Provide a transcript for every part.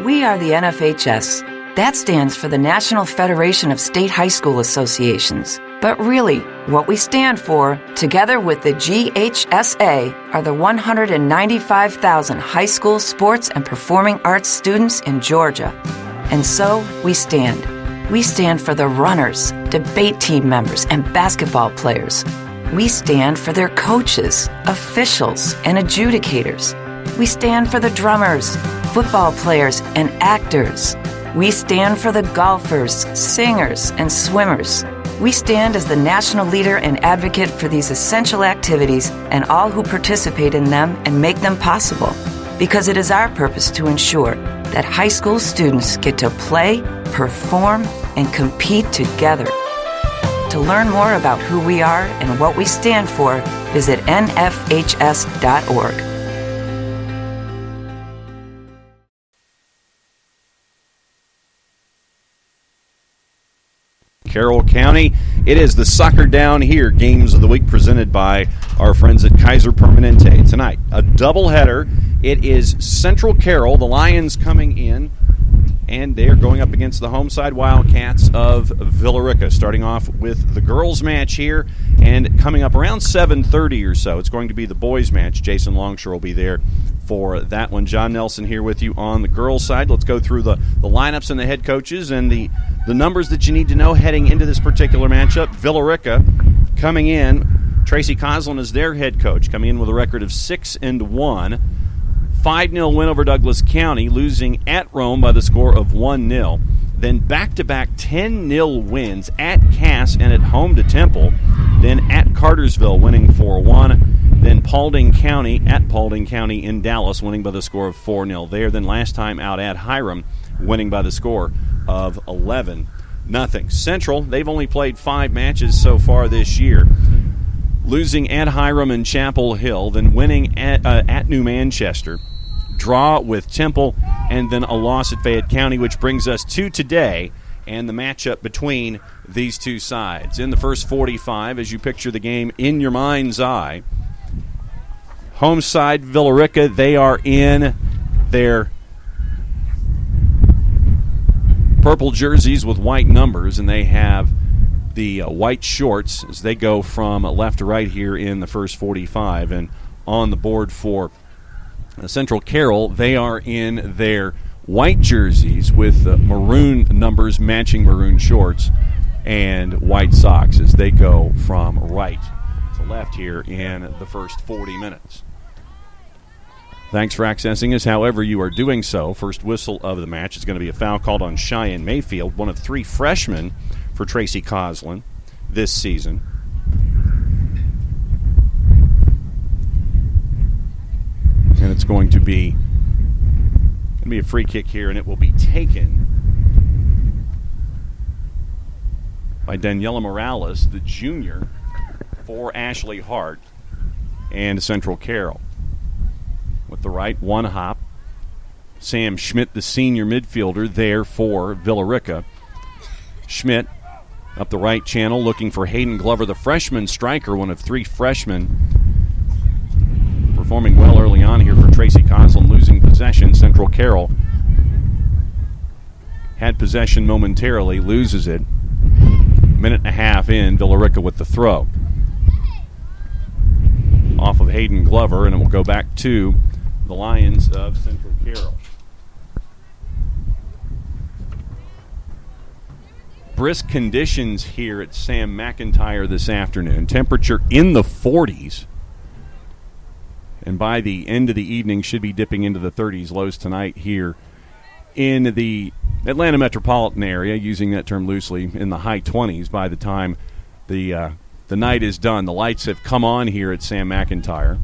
We are the NFHS. That stands for the National Federation of State High School Associations. But really, what we stand for, together with the GHSA, are the 195,000 high school sports and performing arts students in Georgia. And so, we stand. We stand for the runners, debate team members, and basketball players. We stand for their coaches, officials, and adjudicators. We stand for the drummers, football players, and actors. We stand for the golfers, singers, and swimmers. We stand as the national leader and advocate for these essential activities and all who participate in them and make them possible. Because it is our purpose to ensure that high school students get to play, perform, and compete together. To learn more about who we are and what we stand for, visit nfhs.org. Carroll County. It is the Soccer Down Here Games of the Week presented by our friends at Kaiser Permanente. Tonight, a doubleheader. It is Central Carroll, the Lions coming in, and they're going up against the home side Wildcats of Villa Rica. Starting off with the girls' match here, and coming up around 7:30 or so, it's going to be the boys' match. Jason Longshore will be there for that one. Jon Nelson here with you on the girls' side. Let's go through the lineups and the head coaches and the numbers that you need to know heading into this particular matchup. Villa Rica coming in, Tracy Coslin is their head coach, coming in with a record of 6-1. 5-0 win over Douglas County, losing at Rome by the score of 1-0. Then back-to-back 10-0 wins at Cass and at home to Temple. Then at Cartersville, winning 4-1. Then Paulding County at Paulding County in Dallas, winning by the score of 4-0 there. Then last time out at Hiram, winning by the score of 11-0. Central, they've only played 5 matches so far this year, losing at Hiram and Chapel Hill, then winning at New Manchester, draw with Temple, and then a loss at Fayette County, which brings us to today and the matchup between these two sides. In the first 45, as you picture the game in your mind's eye, home side Villa Rica, they are in their purple jerseys with white numbers, and they have the white shorts as they go from left to right here in the first 45. And on the board for Central Carroll, they are in their white jerseys with maroon numbers matching maroon shorts and white socks as they go from right to left here in the first 40 minutes. Thanks for accessing us however you are doing so. First whistle of the match is going to be a foul called on Cheyenne Mayfield, one of 3 freshmen for Tracy Coslin this season. And it's going to be a free kick here, and it will be taken by Daniela Morales, the junior, for Ashley Hart and Central Carroll. With the right, one hop. Sam Schmidt, the senior midfielder, there for Villa Rica. Schmidt up the right channel looking for Hayden Glover, the freshman striker, one of 3 freshmen. Performing well early on here for Tracy Coslin, losing possession. Central Carroll had possession momentarily, loses it. Minute and a half in, Villa Rica with the throw. Off of Hayden Glover, and it will go back to the Lions of Central Carroll. Brisk conditions here at Sam McIntyre this afternoon. Temperature in the 40s. And by the end of the evening, should be dipping into the 30s. Lows tonight here in the Atlanta metropolitan area, using that term loosely, in the high 20s by the time the night is done. The lights have come on here at Sam McIntyre.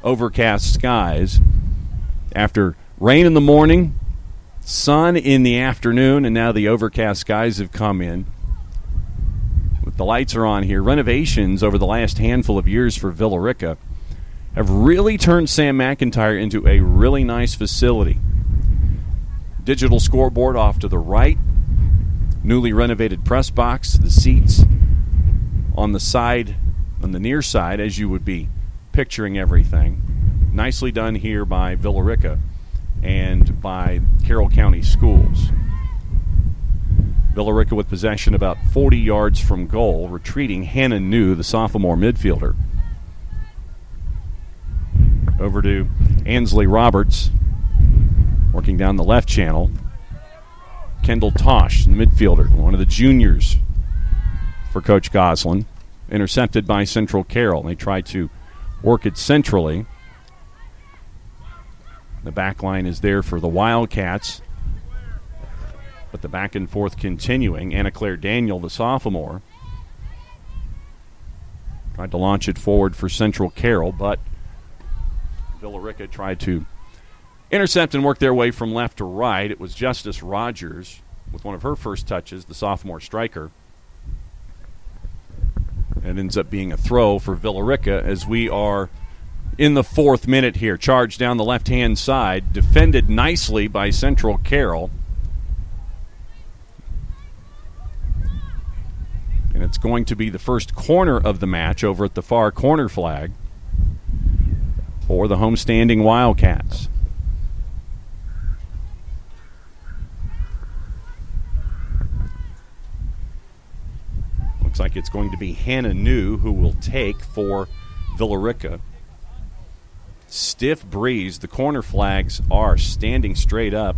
Overcast skies after rain in the morning, sun in the afternoon, and now the overcast skies have come in. With the lights are on here. Renovations over the last handful of years for Villa Rica have really turned Sam McIntyre into a really nice facility. Digital scoreboard off to the right. Newly renovated press box. The seats on the side, on the near side, as you would be picturing everything. Nicely done here by Villa Rica and by Carroll County Schools. Villa Rica with possession about 40 yards from goal, retreating Hannah New, the sophomore midfielder. Over to Ansley Roberts, working down the left channel. Kendall Tosh, the midfielder, one of the juniors for Coach Goslin. Intercepted by Central Carroll. They tried to work it centrally. The back line is there for the Wildcats. But the back and forth continuing. Anna Claire Daniel, the sophomore, tried to launch it forward for Central Carroll, but Villa Rica tried to intercept and work their way from left to right. It was Justice Rogers with one of her first touches, the sophomore striker. It ends up being a throw for Villa Rica as we are in the 4th minute here. Charge down the left-hand side, defended nicely by Central Carroll. And it's going to be the first corner of the match over at the far corner flag for the homestanding Wildcats. Looks like it's going to be Hannah New who will take for Villa Rica. Stiff breeze. The corner flags are standing straight up,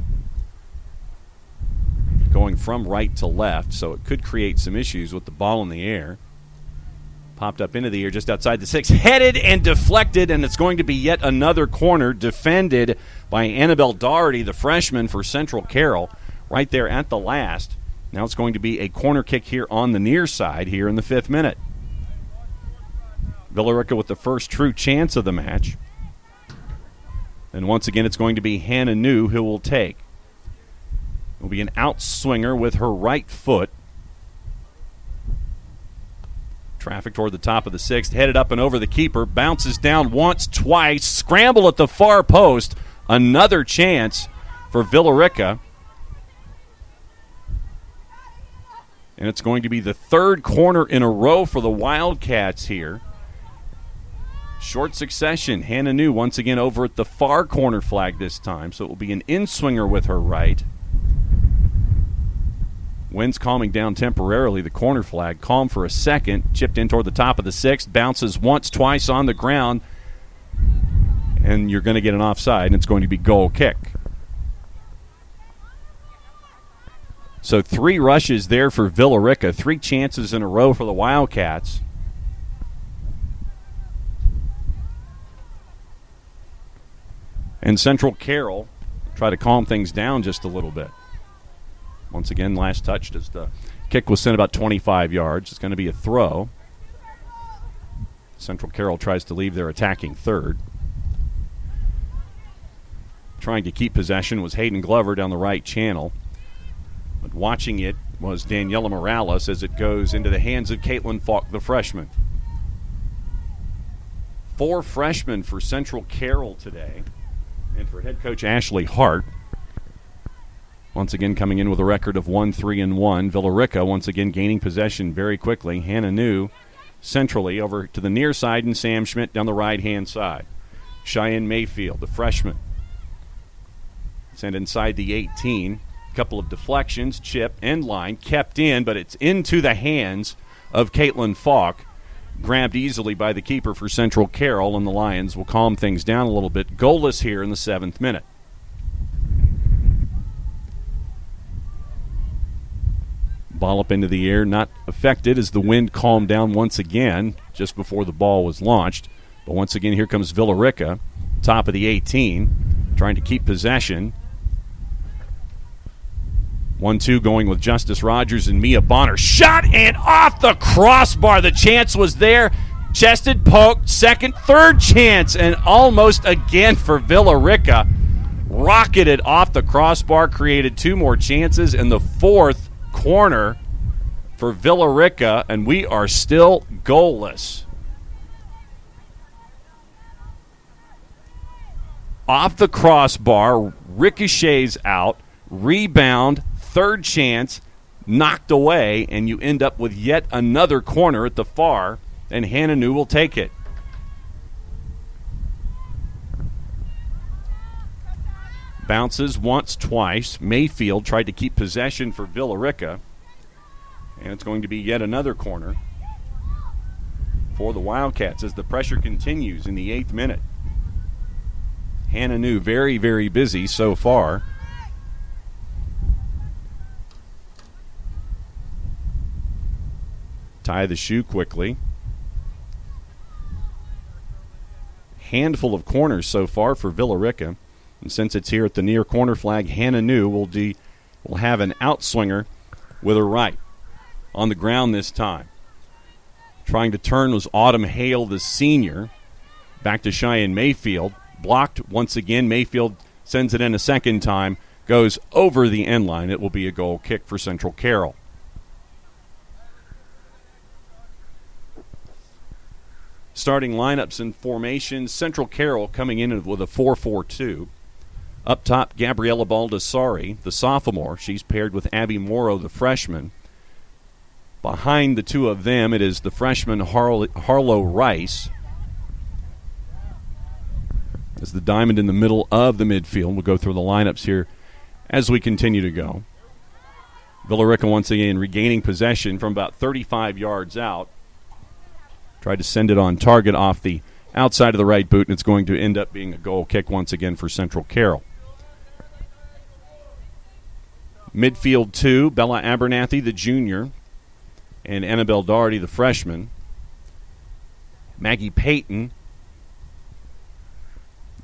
going from right to left, so it could create some issues with the ball in the air. Popped up into the air just outside the 6, headed and deflected, and it's going to be yet another corner defended by Annabelle Doherty, the freshman for Central Carroll, right there at the last. Now it's going to be a corner kick here on the near side here in the 5th minute. Villa Rica with the first true chance of the match. And once again, it's going to be Hannah New who will take. It will be an outswinger with her right foot. Traffic toward the top of the 6th, headed up and over the keeper, bounces down once, twice, scramble at the far post. Another chance for Villa Rica. And it's going to be the 3rd corner in a row for the Wildcats here. Short succession. Hannah New once again over at the far corner flag this time, so it will be an in-swinger with her right. Wind's calming down temporarily. The corner flag calm for a second. Chipped in toward the top of the 6th. Bounces once, twice on the ground. And you're going to get an offside, and it's going to be goal kick. So 3 rushes there for Villa Rica. 3 chances in a row for the Wildcats. And Central Carroll try to calm things down just a little bit. Once again, last touch as the kick was sent about 25 yards. It's going to be a throw. Central Carroll tries to leave their attacking third. Trying to keep possession was Hayden Glover down the right channel. But watching it was Daniela Morales as it goes into the hands of Caitlin Falk, the freshman. 4 freshmen for Central Carroll today. And for head coach Ashley Hart, once again coming in with a record of 1-3-1. Villa Rica once again gaining possession very quickly. Hannah New centrally over to the near side, and Sam Schmidt down the right-hand side. Cheyenne Mayfield, the freshman, sent inside the 18. Couple of deflections, chip, end line, kept in, but it's into the hands of Caitlin Falk. Grabbed easily by the keeper for Central Carroll, and the Lions will calm things down a little bit. Goalless here in the 7th minute. Ball up into the air, not affected as the wind calmed down once again just before the ball was launched. But once again, here comes Villa Rica, top of the 18, trying to keep possession. 1-2 going with Justice Rogers and Mia Bonner. Shot and off the crossbar. The chance was there. Chested, poked, second, third chance, and almost again for Villa Rica. Rocketed off the crossbar, created 2 more chances, and the 4th corner for Villa Rica, and we are still goalless. Off the crossbar, ricochets out, rebound, 3rd chance, knocked away, and you end up with yet another corner at the far, and Hannah New will take it. Bounces once, twice. Mayfield tried to keep possession for Villa Rica. And it's going to be yet another corner for the Wildcats as the pressure continues in the 8th minute. Hananu very, very busy so far. Tie the shoe quickly. Handful of corners so far for Villa Rica. And since it's here at the near corner flag, Hananu will have an outswinger with her right. On the ground this time. Trying to turn was Autumn Hale, the senior. Back to Cheyenne Mayfield. Blocked once again. Mayfield sends it in a second time. Goes over the end line. It will be a goal kick for Central Carroll. Starting lineups and formations. Central Carroll coming in with a 4-4-2. Up top, Gabriella Baldessari, the sophomore. She's paired with Abby Morrow, the freshman. Behind the two of them, it is the freshman Harlow Rice. As the diamond in the middle of the midfield. We'll go through the lineups here as we continue to go. Villa Rica once again regaining possession from about 35 yards out. Tried to send it on target off the outside of the right boot, and it's going to end up being a goal kick once again for Central Carroll. Midfield 2, Bella Abernathy, the junior, and Annabelle Doherty, the freshman. Maggie Payton,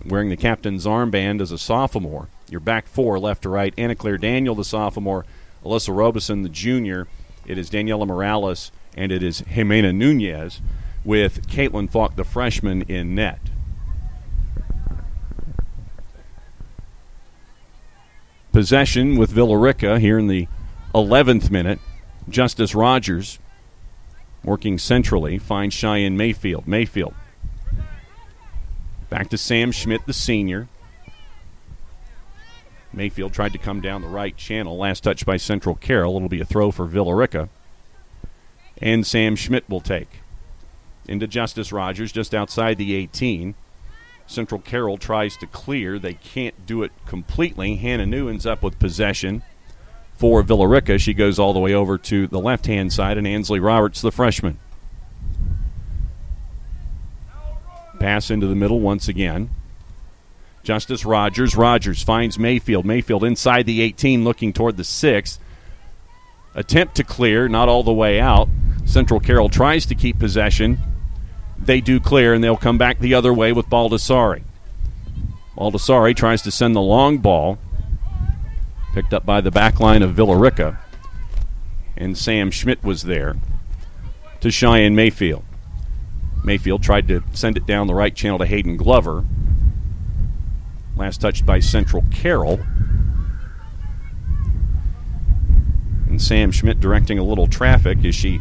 wearing the captain's armband as a sophomore. Your back four, left to right. Anna Claire Daniel, the sophomore. Alyssa Robeson, the junior. It is Daniela Morales, and it is Jimena Nunez, with Caitlin Falk, the freshman, in net. Possession with Villa Rica here in the 11th minute. Justice Rogers working centrally finds Cheyenne Mayfield. Mayfield back to Sam Schmidt, the senior. Mayfield tried to come down the right channel. Last touch by Central Carroll. It'll be a throw for Villa Rica. And Sam Schmidt will take. Into Justice Rogers just outside the 18. Central Carroll tries to clear. They can't do it completely. Hannah New ends up with possession for Villa Rica. She goes all the way over to the left-hand side, and Ansley Roberts, the freshman. Pass into the middle once again. Justice Rogers. Rogers finds Mayfield. Mayfield inside the 18, looking toward the 6. Attempt to clear, not all the way out. Central Carroll tries to keep possession. They do clear, and they'll come back the other way with Baldessari. Baldessari tries to send the long ball. Picked up by the back line of Villa Rica. And Sam Schmidt was there to Cheyenne Mayfield. Mayfield tried to send it down the right channel to Hayden Glover. Last touched by Central Carroll. And Sam Schmidt directing a little traffic as she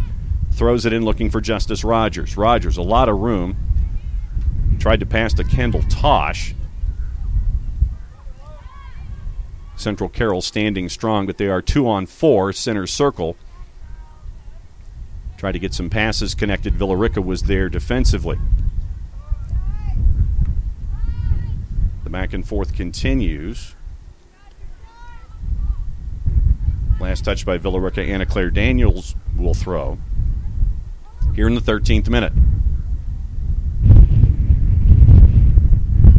throws it in looking for Justice Rogers. Rogers, a lot of room. Tried to pass to Kendall Tosh. Central Carroll standing strong, but they are 2-on-4, center circle. Tried to get some passes connected. Villa Rica was there defensively. The back and forth continues. Last touch by Villa Rica. Anna Claire Daniels will throw. Here in the 13th minute.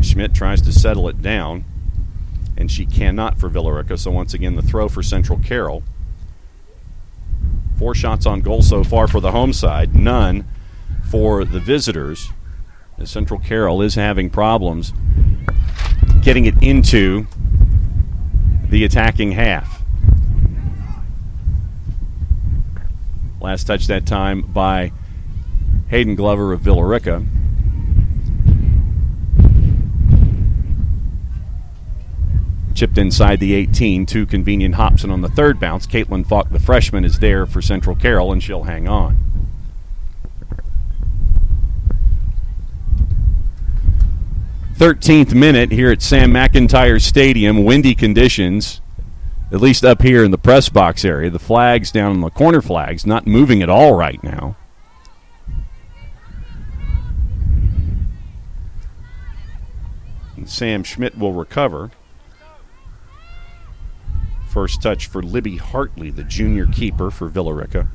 Schmidt tries to settle it down, and she cannot for Villa Rica. So once again, the throw for Central Carroll. 4 shots on goal so far for the home side, none for the visitors. As Central Carroll is having problems getting it into the attacking half. Last touch that time by Hayden Glover of Villa Rica. Chipped inside the 18, too convenient. Hobson on the third bounce. Caitlin Falk, the freshman, is there for Central Carroll, and she'll hang on. "13th minute here at Sam McIntyre Stadium. Windy conditions, at least up here in the press box area. The flags down on the corner flags not moving at all right now. And Sam Schmidt will recover. First touch for Libby Hartley, the junior keeper for Villa Rica.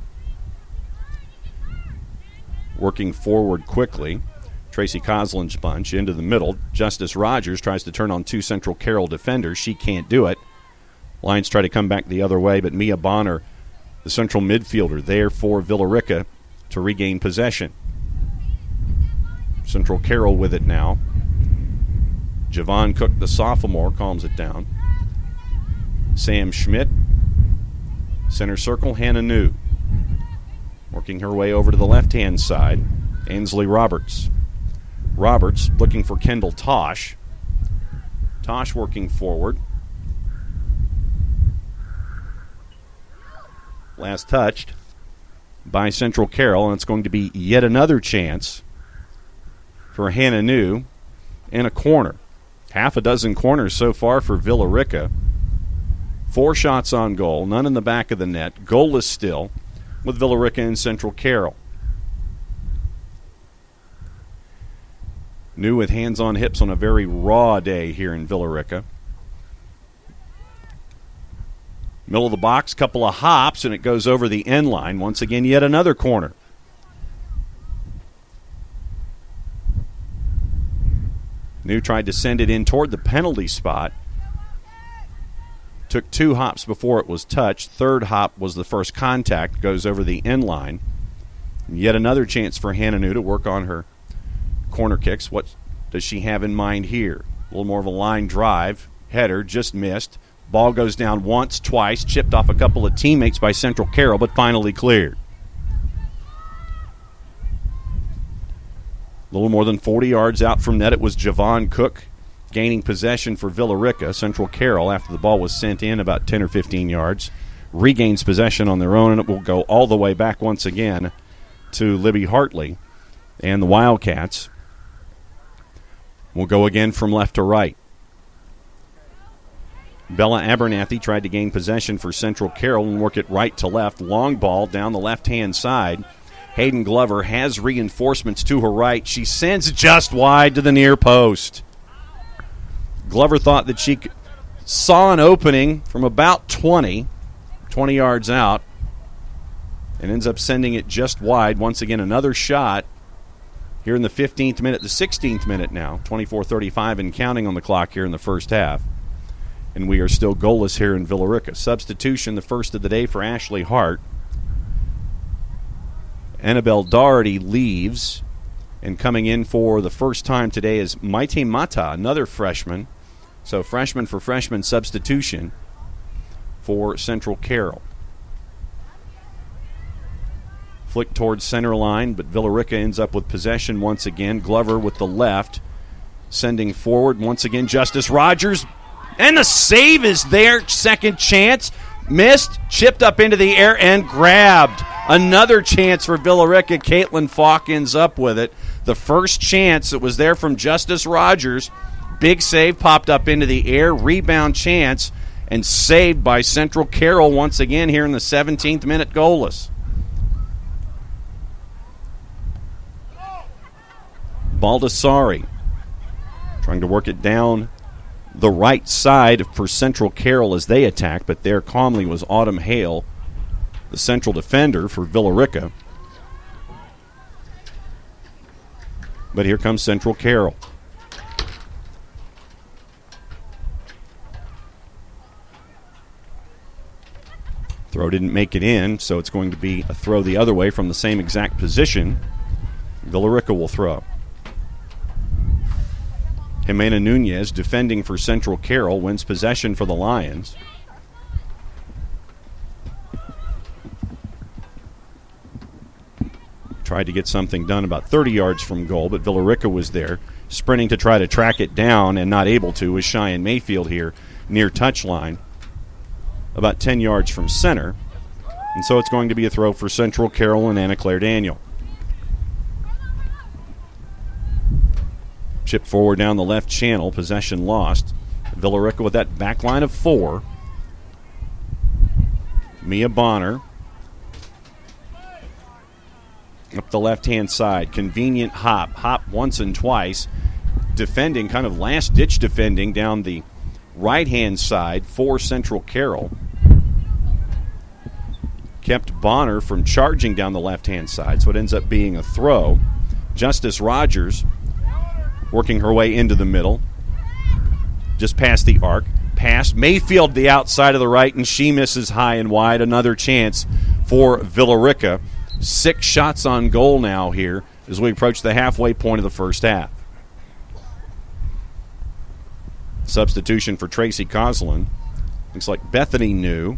Working forward quickly. Tracy Coslin's bunch into the middle. Justice Rogers tries to turn on two Central Carroll defenders. She can't do it. Lions try to come back the other way, but Mia Bonner, the central midfielder, there for Villa Rica to regain possession. Central Carroll with it now. Javon Cook, the sophomore, calms it down. Sam Schmidt, center circle, Hannah New. Working her way over to the left-hand side, Ainsley Roberts. Roberts looking for Kendall Tosh. Tosh working forward. Last touched by Central Carroll, and it's going to be yet another chance for Hannah New in a corner. Half a dozen corners so far for Villa Rica. 4 shots on goal, none in the back of the net. Goalless still with Villa Rica and Central Carroll. New with hands on hips on a very raw day here in Villa Rica. Middle of the box, couple of hops, and it goes over the end line. Once again, yet another corner. New tried to send it in toward the penalty spot. Took 2 hops before it was touched. Third hop was the first contact, goes over the end line. Yet another chance for Hannah New to work on her corner kicks. What does she have in mind here? A little more of a line drive. Header just missed. Ball goes down once, twice, chipped off a couple of teammates by Central Carroll, but finally cleared. A little more than 40 yards out from net, it was Javon Cook gaining possession for Villa Rica. Central Carroll, after the ball was sent in about 10 or 15 yards, regains possession on their own, and it will go all the way back once again to Libby Hartley and the Wildcats. We'll go again from left to right. Bella Abernathy tried to gain possession for Central Carroll and work it right to left. Long ball down the left-hand side. Hayden Glover has reinforcements to her right. She sends it just wide to the near post. Glover thought that she saw an opening from about 20 yards out, and ends up sending it just wide. Once again, another shot here in the 15th minute, the 16th minute now. 24:35 and counting on the clock here in the first half. And we are still goalless here in Villa Rica. Substitution, the first of the day for Ashley Hart. Annabelle Doherty leaves, and coming in for the first time today is Maite Mata, another freshman. So freshman for freshman substitution for Central Carroll. Flick towards center line, but Villa Rica ends up with possession once again. Glover with the left, sending forward once again. Justice Rogers, and the save is there. Second chance, missed, chipped up into the air, and grabbed. Another chance for Villa Rica. Caitlin Falk ends up with it. The first chance that was there from Justice Rogers. Big save, popped up into the air. Rebound chance, and saved by Central Carroll once again here in the 17th minute, goalless. Baldessari trying to work it down the right side for Central Carroll as they attack, but there calmly was Autumn Hale, the central defender for Villa Rica. But here comes Central Carroll. Throw didn't make it in, so it's going to be a throw the other way from the same exact position. Villa Rica will throw. Jimena Nunez, defending for Central Carroll, wins possession for the Lions. Tried to get something done about 30 yards from goal, but Villa Rica was there, sprinting to try to track it down, and not able to, with Cheyenne Mayfield here near touchline, about 10 yards from center. And so it's going to be a throw for Central Carroll and Anna Claire Daniel. Chip forward down the left channel, possession lost. Villa Rica with that back line of 4. Mia Bonner up the left-hand side. Convenient hop once and twice. Defending, kind of last-ditch defending down the right-hand side for Central Carroll. kept Bonner from charging down the left-hand side, so it ends up being a throw. Justice Rogers working her way into the middle, just past the arc. Pass. Mayfield the outside of the right, and she misses high and wide. Another chance for Villa Rica. 6 shots on goal now here as we approach the halfway point of the first half. Substitution for Tracy Coslin. Looks like Bethany New,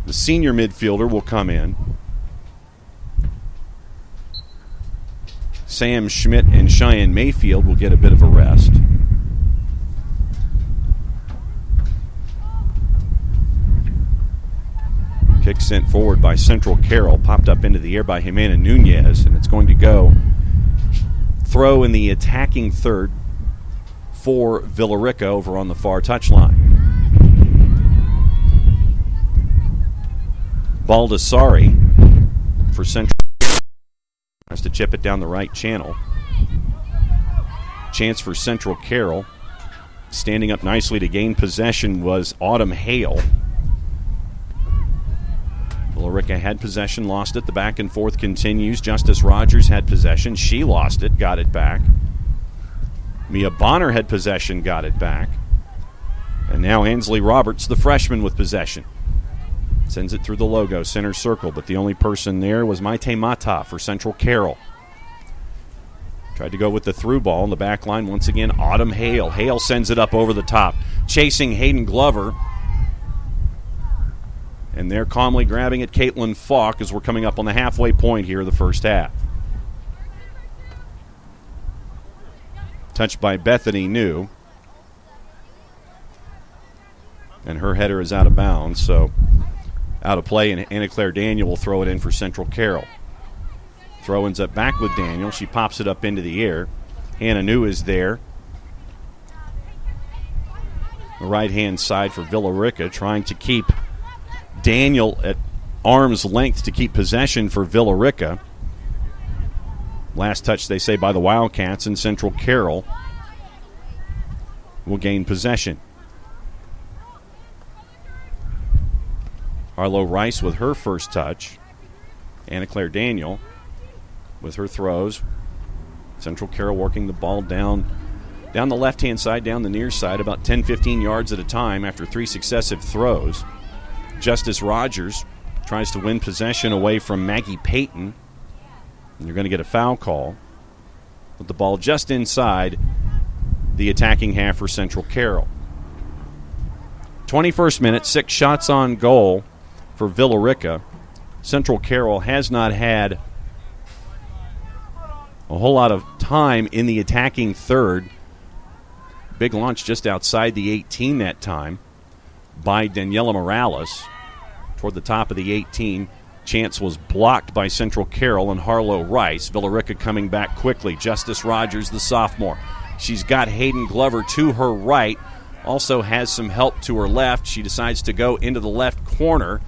the senior midfielder, will come in. Sam Schmidt and Cheyenne Mayfield will get a bit of a rest. Kick sent forward by Central Carroll, popped up into the air by Jimena Nunez, and it's going to go throw in the attacking third for Villa Rica over on the far touchline. Baldessari for Central has to chip it down the right channel. Chance for Central Carroll. Standing up nicely to gain possession was Autumn Hale. Villa Rica had possession, lost it. The back and forth continues. Justice Rogers had possession. She lost it, got it back. Mia Bonner had possession, got it back. And now Ansley Roberts, the freshman, with possession. Sends it through the logo, center circle, but the only person there was Maite Mata for Central Carroll. Tried to go with the through ball in the back line. Once again, Autumn Hale. Hale sends it up over the top. Chasing Hayden Glover. And they're calmly grabbing at Caitlin Falk as we're coming up on the halfway point here of the first half. Touched by Bethany New. And her header is out of bounds, so out of play, and Anna Claire Daniel will throw it in for Central Carroll. Throw ends up back with Daniel. She pops it up into the air. Hannah New is there. The right-hand side for Villa Rica, trying to keep Daniel at arm's length to keep possession for Villa Rica. Last touch, they say, by the Wildcats, and Central Carroll will gain possession. Harlow Rice with her first touch. Anna Claire Daniel with her throws. Central Carroll working the ball down the left-hand side, down the near side, about 10-15 yards at a time after 3 successive throws. Justice Rogers tries to win possession away from Maggie Payton. And you're going to get a foul call. With the ball just inside the attacking half for Central Carroll. 21st minute, 6 shots on goal for Villa Rica. Central Carroll has not had a whole lot of time in the attacking third. Big launch just outside the 18 that time by Daniela Morales toward the top of the 18. Chance was blocked by Central Carroll and Harlow Rice. Villa Rica coming back quickly. Justice Rogers, the sophomore. She's got Hayden Glover to her right. Also has some help to her left. She decides to go into the left corner.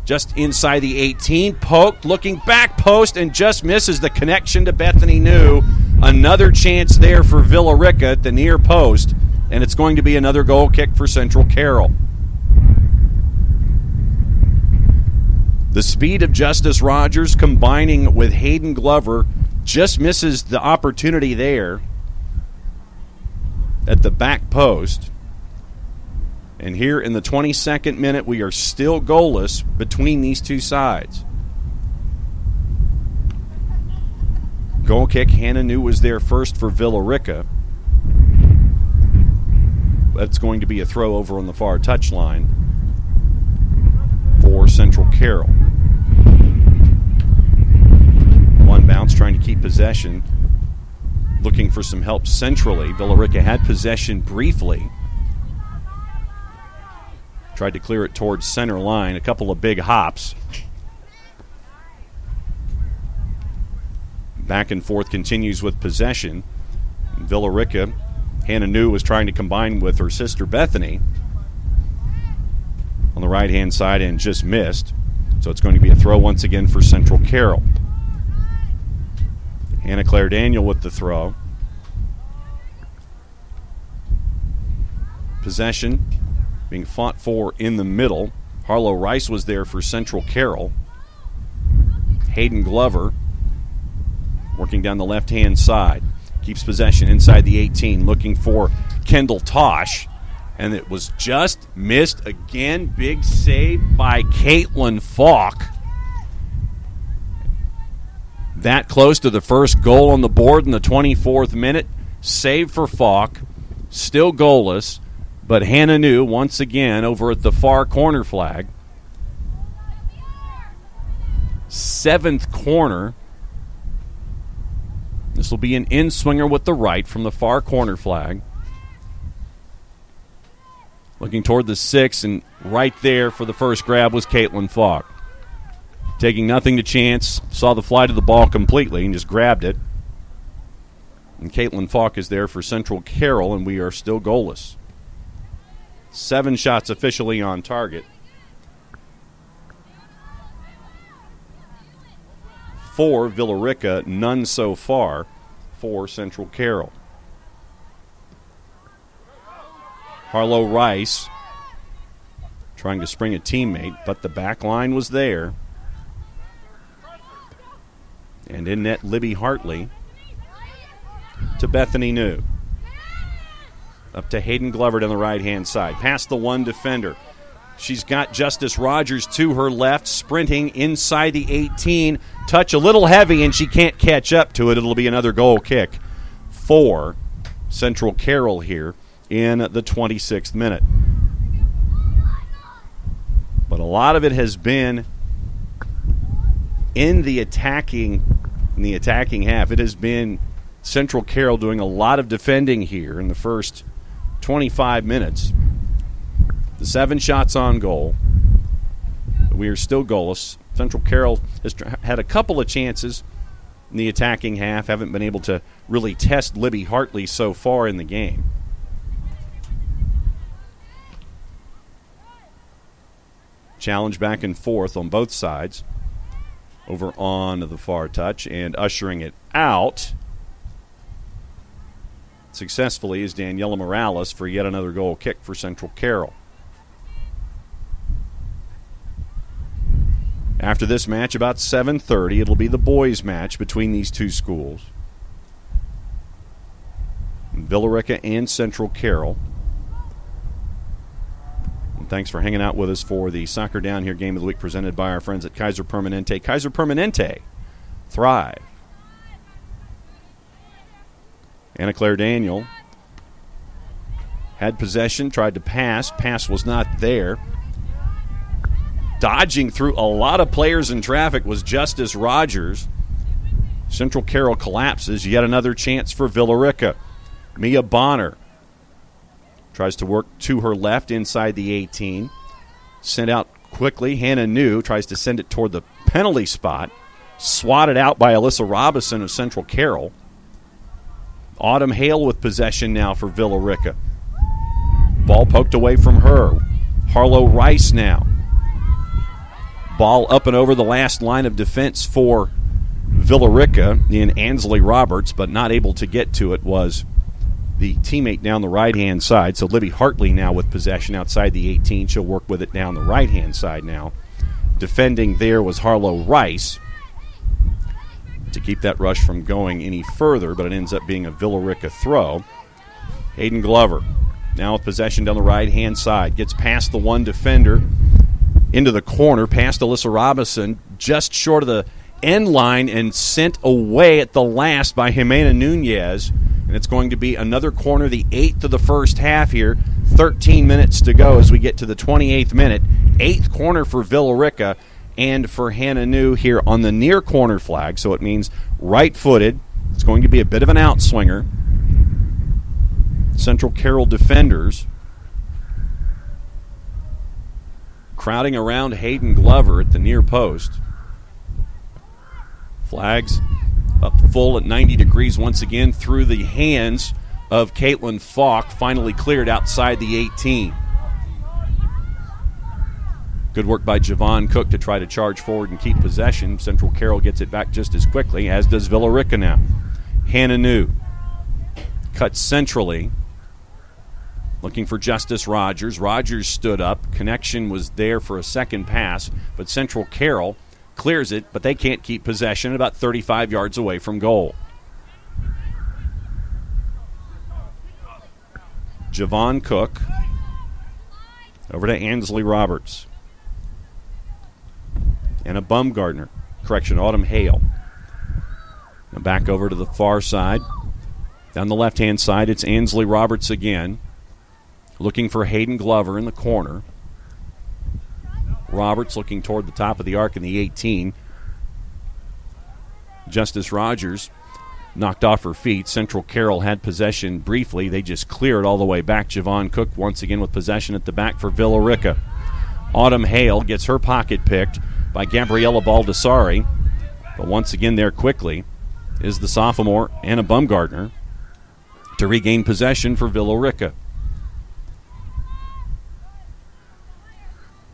Just inside the 18. Poked, looking back post, and just misses the connection to Bethany New. Another chance there for Villa Rica at the near post. And it's going to be another goal kick for Central Carroll. The speed of Justice Rogers combining with Hayden Glover just misses the opportunity there at the back post. And here in the 22nd minute, we are still goalless between these two sides. Goal kick, Hannah New was there first for Villa Rica. That's going to be a throw over on the far touchline for Central Carroll. One bounce, trying to keep possession. Looking for some help centrally. Villa Rica had possession briefly. Tried to clear it towards center line. A couple of big hops. Back and forth continues with possession. Villa Rica, Hannah New was trying to combine with her sister Bethany on the right-hand side and just missed. So it's going to be a throw once again for Central Carroll. Anna Claire Daniel with the throw. Possession being fought for in the middle. Harlow Rice was there for Central Carroll. Hayden Glover working down the left-hand side. Keeps possession inside the 18, looking for Kendall Tosh. And it was just missed again. Big save by Caitlin Falk. That close to the first goal on the board in the 24th minute. Save for Falk. Still goalless. But Hannah New once again over at the far corner flag. 7th corner. This will be an in-swinger with the right from the far corner flag. Looking toward the 6, and right there for the first grab was Caitlin Falk. Taking nothing to chance, saw the flight of the ball completely and just grabbed it. And Caitlin Falk is there for Central Carroll, and we are still goalless. 7 shots officially on target. 4 Villa Rica, none so far for Central Carroll. Harlow Rice trying to spring a teammate, but the back line was there. And in net, Libby Hartley to Bethany New. Up to Hayden Glover on the right-hand side. Past the one defender. She's got Justice Rogers to her left, sprinting inside the 18. Touch a little heavy, and she can't catch up to it. It'll be another goal kick for Central Carroll here in the 26th minute. But a lot of it has been in the attacking half. It has been Central Carroll doing a lot of defending here in the first 25 minutes. The 7 shots on goal. But we are still goalless. Central Carroll has had a couple of chances in the attacking half. Haven't been able to really test Libby Hartley so far in the game. Challenge back and forth on both sides. Over on the far touch and ushering it out successfully is Daniela Morales for yet another goal kick for Central Carroll. After this match, about 7:30, it'll be the boys' match between these two schools. Villa Rica and Central Carroll. And thanks for hanging out with us for the Soccer Down Here Game of the Week presented by our friends at Kaiser Permanente. Kaiser Permanente, thrive. Anna Claire Daniel had possession, tried to pass. Pass was not there. Dodging through a lot of players in traffic was Justice Rogers. Central Carroll collapses. Yet another chance for Villa Rica. Mia Bonner tries to work to her left inside the 18. Sent out quickly. Hannah New tries to send it toward the penalty spot. Swatted out by Alyssa Robinson of Central Carroll. Autumn Hale with possession now for Villa Rica. Ball poked away from her. Harlow Rice now. Ball up and over the last line of defense for Villa Rica in Ansley Roberts, but not able to get to it was the teammate down the right-hand side. So Libby Hartley now with possession outside the 18. She'll work with it down the right-hand side now. Defending there was Harlow Rice to keep that rush from going any further, but it ends up being a Villa Rica throw. Hayden Glover now with possession down the right-hand side. Gets past the one defender into the corner, past Alyssa Robinson, just short of the end line and sent away at the last by Jimena Nunez. And it's going to be another corner, the 8th of the first half here. 13 minutes to go as we get to the 28th minute. 8th corner for Villa Rica and for Hannah New here on the near corner flag. So it means right-footed. It's going to be a bit of an outswinger. Central Carroll defenders crowding around Hayden Glover at the near post. Flags up full at 90 degrees once again through the hands of Caitlin Falk, finally cleared outside the 18. Good work by Javon Cook to try to charge forward and keep possession. Central Carroll gets it back just as quickly, as does Villa Rica now. Hannah New cuts centrally. Looking for Justice Rogers. Rogers stood up. Connection was there for a second pass, but Central Carroll clears it, but they can't keep possession about 35 yards away from goal. Javon Cook over to Ansley Roberts. And a Bumgardner. Autumn Hale. Now back over to the far side. Down the left-hand side, it's Ansley Roberts again. Looking for Hayden Glover in the corner. Roberts looking toward the top of the arc in the 18. Justice Rogers knocked off her feet. Central Carroll had possession briefly. They just cleared all the way back. Javon Cook once again with possession at the back for Villa Rica. Autumn Hale gets her pocket picked by Gabriella Baldessari. But once again there quickly is the sophomore Anna Bumgardner to regain possession for Villa Rica.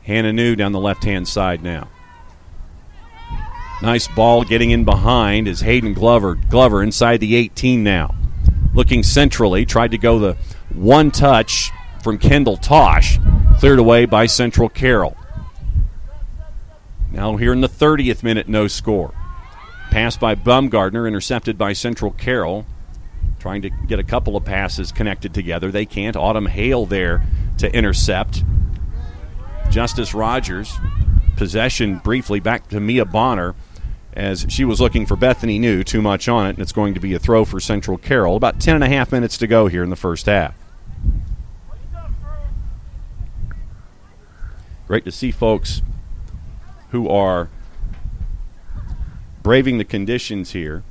Hannah New down the left-hand side now. Nice ball getting in behind is Hayden Glover. Glover inside the 18 now. Looking centrally, tried to go the one touch from Kendall Tosh. Cleared away by Central Carroll. Now here in the 30th minute, no score. Pass by Bumgardner, intercepted by Central Carroll. Trying to get a couple of passes connected together. They can't. Autumn Hale there to intercept. Justice Rogers, possession briefly back to Mia Bonner as she was looking for Bethany New. Too much on it, and it's going to be a throw for Central Carroll. About 10.5 minutes to go here in the first half. Great to see folks who are braving the conditions here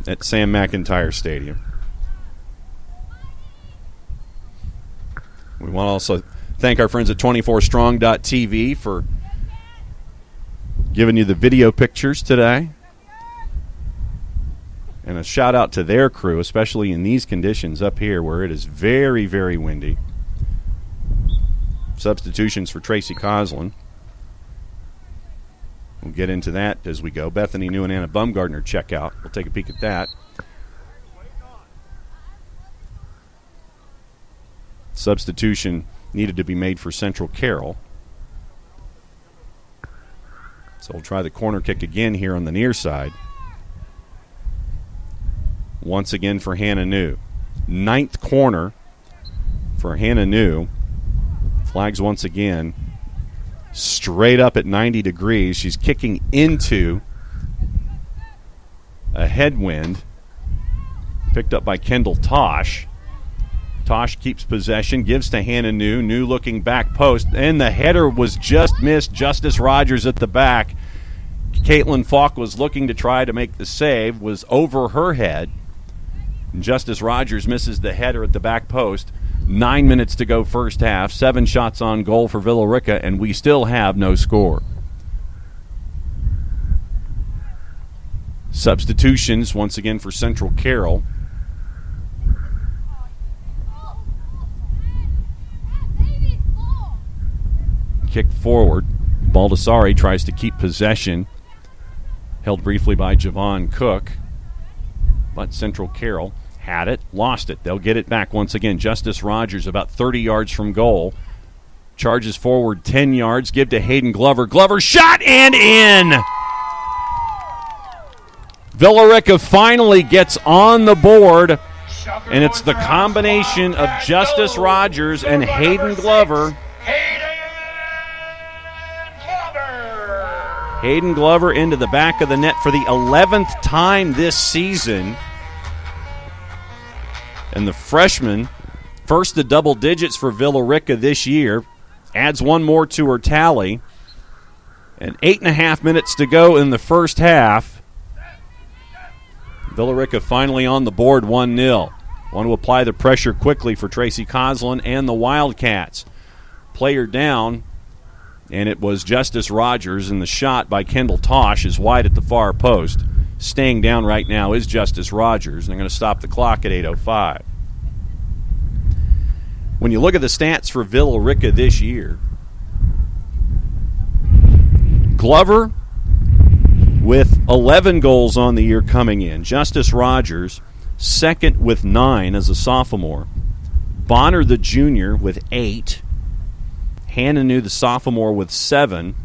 at Sam McIntyre Stadium. We want to also thank our friends at 24strong.tv for giving you the video pictures today. And a shout out to their crew, especially in these conditions up here where it is very, very windy. Substitutions for Tracy Coslin. We'll get into that as we go. Bethany New and Anna Bumgardner check out. We'll take a peek at that. Substitution needed to be made for Central Carroll. So we'll try the corner kick again here on the near side. Once again for Hannah New. 9th corner for Hannah New. Flags once again. Straight up at 90 degrees. She's kicking into a headwind. Picked up by Kendall Tosh. Tosh keeps possession, gives to Hannah New. New looking back post, and the header was just missed. Justice Rogers at the back. Caitlin Falk was looking to try to make the save, was over her head. And Justice Rogers misses the header at the back post. 9 minutes to go first half. 7 shots on goal for Villa Rica, and we still have no score. Substitutions once again for Central Carroll. Kick forward. Baldessari tries to keep possession. Held briefly by Javon Cook. But Central Carroll had it, lost it. They'll get it back once again. Justice Rogers about 30 yards from goal. Charges forward 10 yards. Give to Hayden Glover. Glover shot and in! Villa Rica finally gets on the board. And it's the combination of Justice Rogers and Hayden Glover. Hayden Glover into the back of the net for the 11th time this season. And the freshman, first to double digits for Villa Rica this year, adds one more to her tally. And 8.5 minutes to go in the first half. Villa Rica finally on the board 1-0. Want to apply the pressure quickly for Tracy Coslin and the Wildcats. Player down, and it was Justice Rogers, and the shot by Kendall Tosh is wide at the far post. Staying down right now is Justice Rogers, and they're going to stop the clock at 8:05. When you look at the stats for Villa Rica this year, Glover with 11 goals on the year coming in. Justice Rogers, second with 9 as a sophomore. Bonner, the junior, with 8. Hananu, the sophomore, with 7.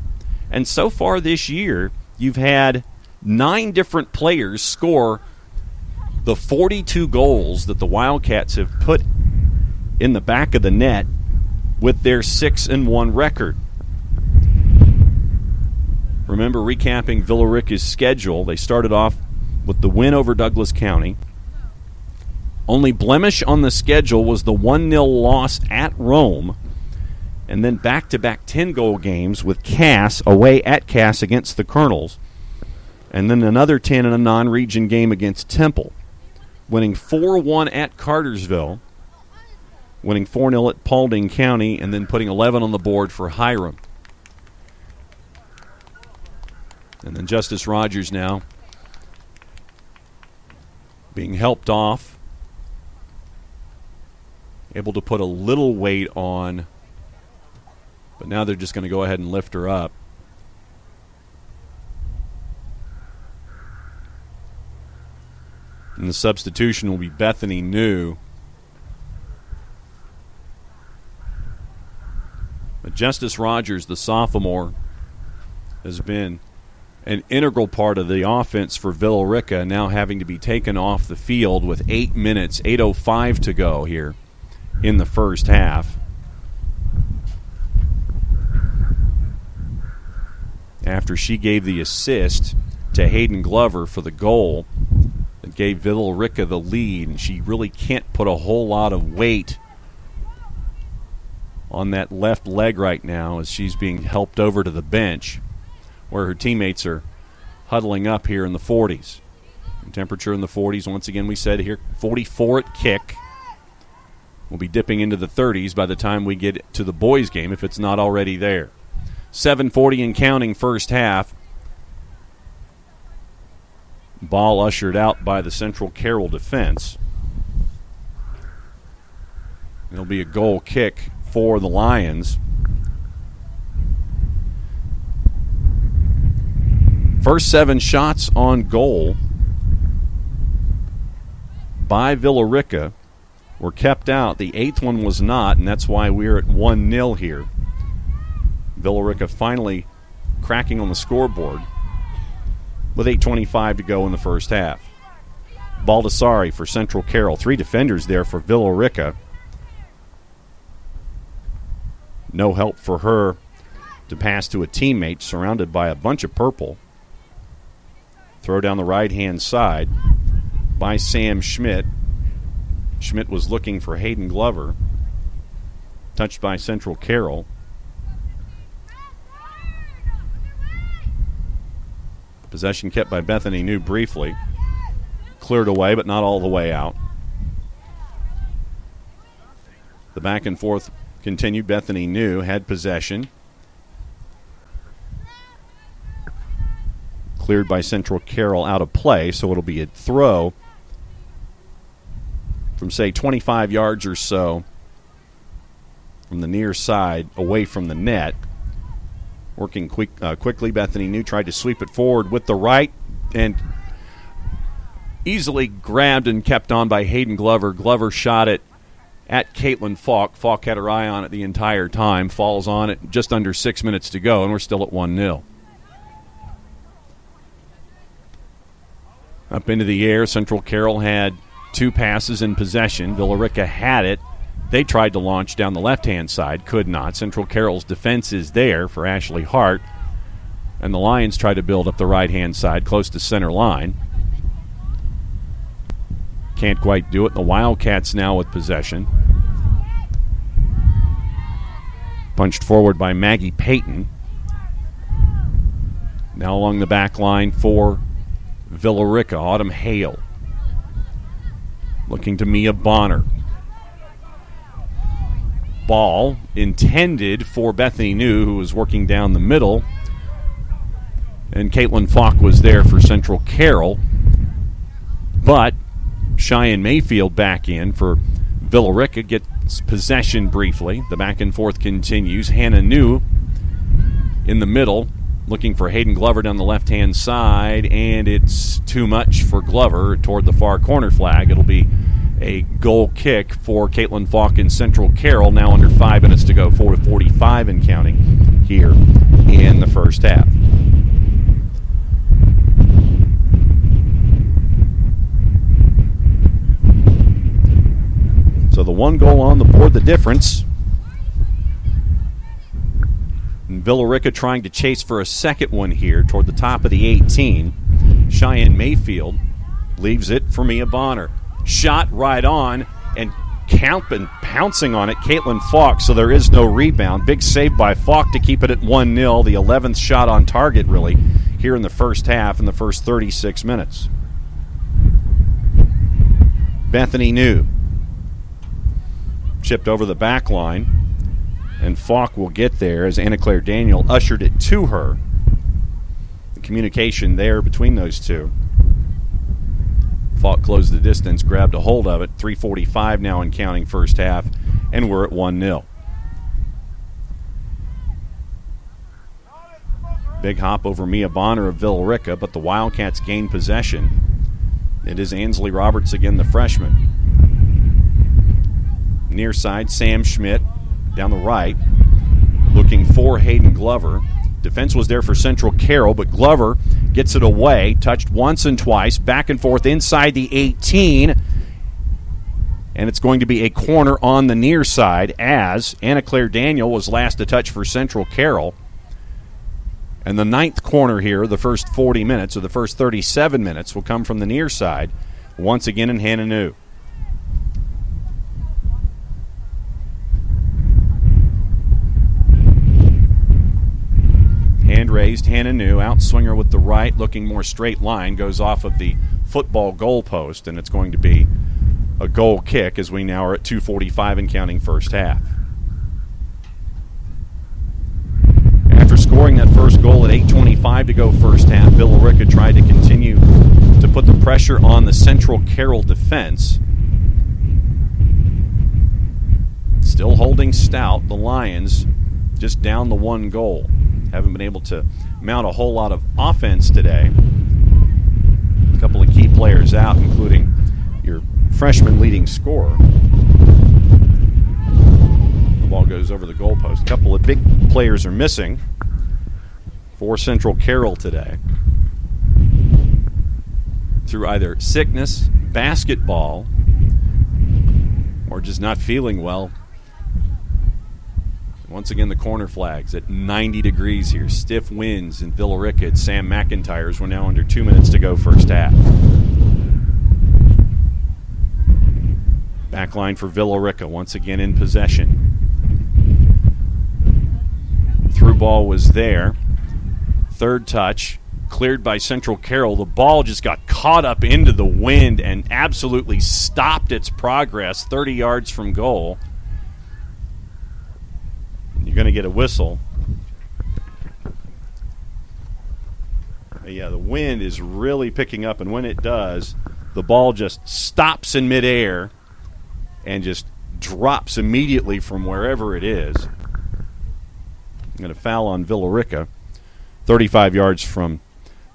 And so far this year, you've had 9 different players score the 42 goals that the Wildcats have put in the back of the net with their 6-1 record. Remember, recapping Villa Rica's schedule, they started off with the win over Douglas County. Only blemish on the schedule was the 1-0 loss at Rome, and then back-to-back 10-goal games with Cass, away at Cass against the Colonels, and then another 10 in a non-region game against Temple, winning 4-1 at Cartersville, winning 4-0 at Paulding County, and then putting 11 on the board for Hiram. And then Justice Rogers now being helped off, able to put a little weight on, but now they're just going to go ahead and lift her up. And the substitution will be Bethany New. But Justice Rogers, the sophomore, has been an integral part of the offense for Villa Rica, now having to be taken off the field with 8 minutes, 8:05 to go here in the first half. After she gave the assist to Hayden Glover for the goal that gave Villa Rica the lead, and she really can't put a whole lot of weight on that left leg right now as she's being helped over to the bench, where her teammates are huddling up here in the 40s. And temperature in the 40s, once again, we said here, 44 at kick. We'll be dipping into the 30s by the time we get to the boys' game, if it's not already there. 7:40 and counting first half. Ball ushered out by the Central Carroll defense. It'll be a goal kick for the Lions. First 7 shots on goal by Villa Rica were kept out. The 8th one was not, and that's why we're at 1-0 here. Villa Rica finally cracking on the scoreboard with 8:25 to go in the first half. Baldessari for Central Carroll. 3 defenders there for Villa Rica. No help for her to pass to a teammate, surrounded by a bunch of purple. Throw down the right-hand side by Sam Schmidt. Schmidt was looking for Hayden Glover. Touched by Central Carroll. Possession kept by Bethany New briefly. Cleared away, but not all the way out. The back and forth continued. Bethany New had possession. Cleared by Central Carroll out of play, so it'll be a throw from, say, 25 yards or so from the near side away from the net. Working quickly, Bethany New tried to sweep it forward with the right and easily grabbed and kept on by Hayden Glover. Glover shot it at Caitlin Falk. Falk had her eye on it the entire time. Falls on it just under 6 minutes to go, and we're still at 1-0. Up into the air, Central Carroll had 2 passes in possession. Villa Rica had it. They tried to launch down the left-hand side, could not. Central Carroll's defense is there for Ashley Hart, and the Lions try to build up the right-hand side close to center line. Can't quite do it. The Wildcats now with possession. Punched forward by Maggie Payton. Now along the back line for Villa Rica, Autumn Hale. Looking to Mia Bonner. Ball intended for Bethany New, who was working down the middle. And Caitlin Falk was there for Central Carroll. But Cheyenne Mayfield back in for Villa Rica, gets possession briefly. The back and forth continues. Hannah New in the middle, looking for Hayden Glover down the left-hand side, and it's too much for Glover toward the far corner flag. It'll be a goal kick for Caitlin Falk in Central Carroll. Now under 5 minutes to go, 4:45 and counting here in the first half. So the one goal on the board, the difference. And Villa Rica trying to chase for a second one here toward the top of the 18. Cheyenne Mayfield leaves it for Mia Bonner. Shot right on and pouncing on it, Caitlin Falk, so there is no rebound. Big save by Falk to keep it at 1-0. The 11th shot on target, really, here in the first half, in the first 36 minutes. Bethany New chipped over the back line, and Falk will get there as Anna Claire Daniel ushered it to her. The communication there between those two. Falk closed the distance, grabbed a hold of it. 3:45 now in counting first half, and we're at 1-0. Big hop over Mia Bonner of Villa Rica, but the Wildcats gain possession. It is Ansley Roberts again, the freshman. Near side, Sam Schmidt down the right, looking for Hayden Glover. Defense was there for Central Carroll, but Glover gets it away, touched once and twice, back and forth inside the 18, and it's going to be a corner on the near side as Anna Claire Daniel was last to touch for Central Carroll. And the 9th corner here, the first 40 minutes, or the first 37 minutes, will come from the near side, once again in Hannah New. Hand raised, Hannah New, outswinger with the right, looking more straight line, goes off of the football goal post, and it's going to be a goal kick as we now are at 2:45 and counting first half. After scoring that first goal at 8:25 to go first half, Villa Rica tried to continue to put the pressure on the Central Carroll defense. Still holding stout, the Lions just down the one goal. Haven't been able to mount a whole lot of offense today. A couple of key players out, including your freshman leading scorer. The ball goes over the goalpost. A couple of big players are missing for Central Carroll today through either sickness, basketball, or just not feeling well. Once again, the corner flags at 90 degrees here. Stiff winds in Villa Rica at Sam McIntyre's. We're now under 2 minutes to go first half. Backline for Villa Rica, once again in possession. Through ball was there. Third touch, cleared by Central Carroll. The ball just got caught up into the wind and absolutely stopped its progress 30 yards from goal. You're going to get a whistle. Yeah, the wind is really picking up, and when it does, the ball just stops in midair and just drops immediately from wherever it is. I'm going to foul on Villa Rica, 35 yards from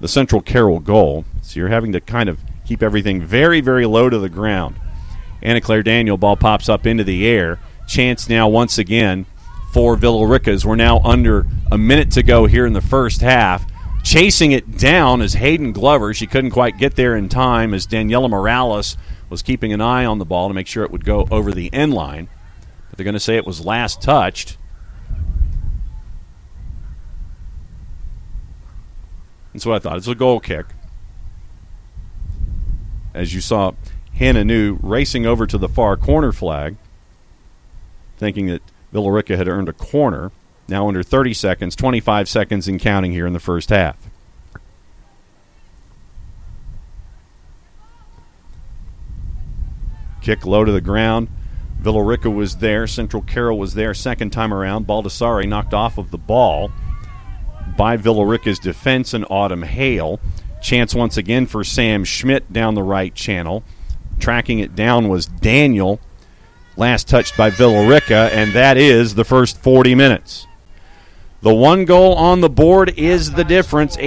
the Central Carroll goal. So you're having to kind of keep everything very, very low to the ground. Anna Claire Daniel, ball pops up into the air. Chance now once again for Villa Rica as we're now under a minute to go here in the first half. Chasing it down is Hayden Glover. She couldn't quite get there in time as Daniela Morales was keeping an eye on the ball to make sure it would go over the end line. But they're going to say it was last touched. That's what I thought. It's a goal kick. As you saw Hannah New racing over to the far corner flag, thinking that Villa Rica had earned a corner. Now under 30 seconds, 25 seconds and counting here in the first half. Kick low to the ground. Villa Rica was there. Central Carroll was there second time around. Baldessari knocked off of the ball by Villa Rica's defense and Autumn Hale. Chance once again for Sam Schmidt down the right channel. Tracking it down was Daniel. Last touched by Villa Rica, and that is the first 40 minutes. The one goal on the board is the difference.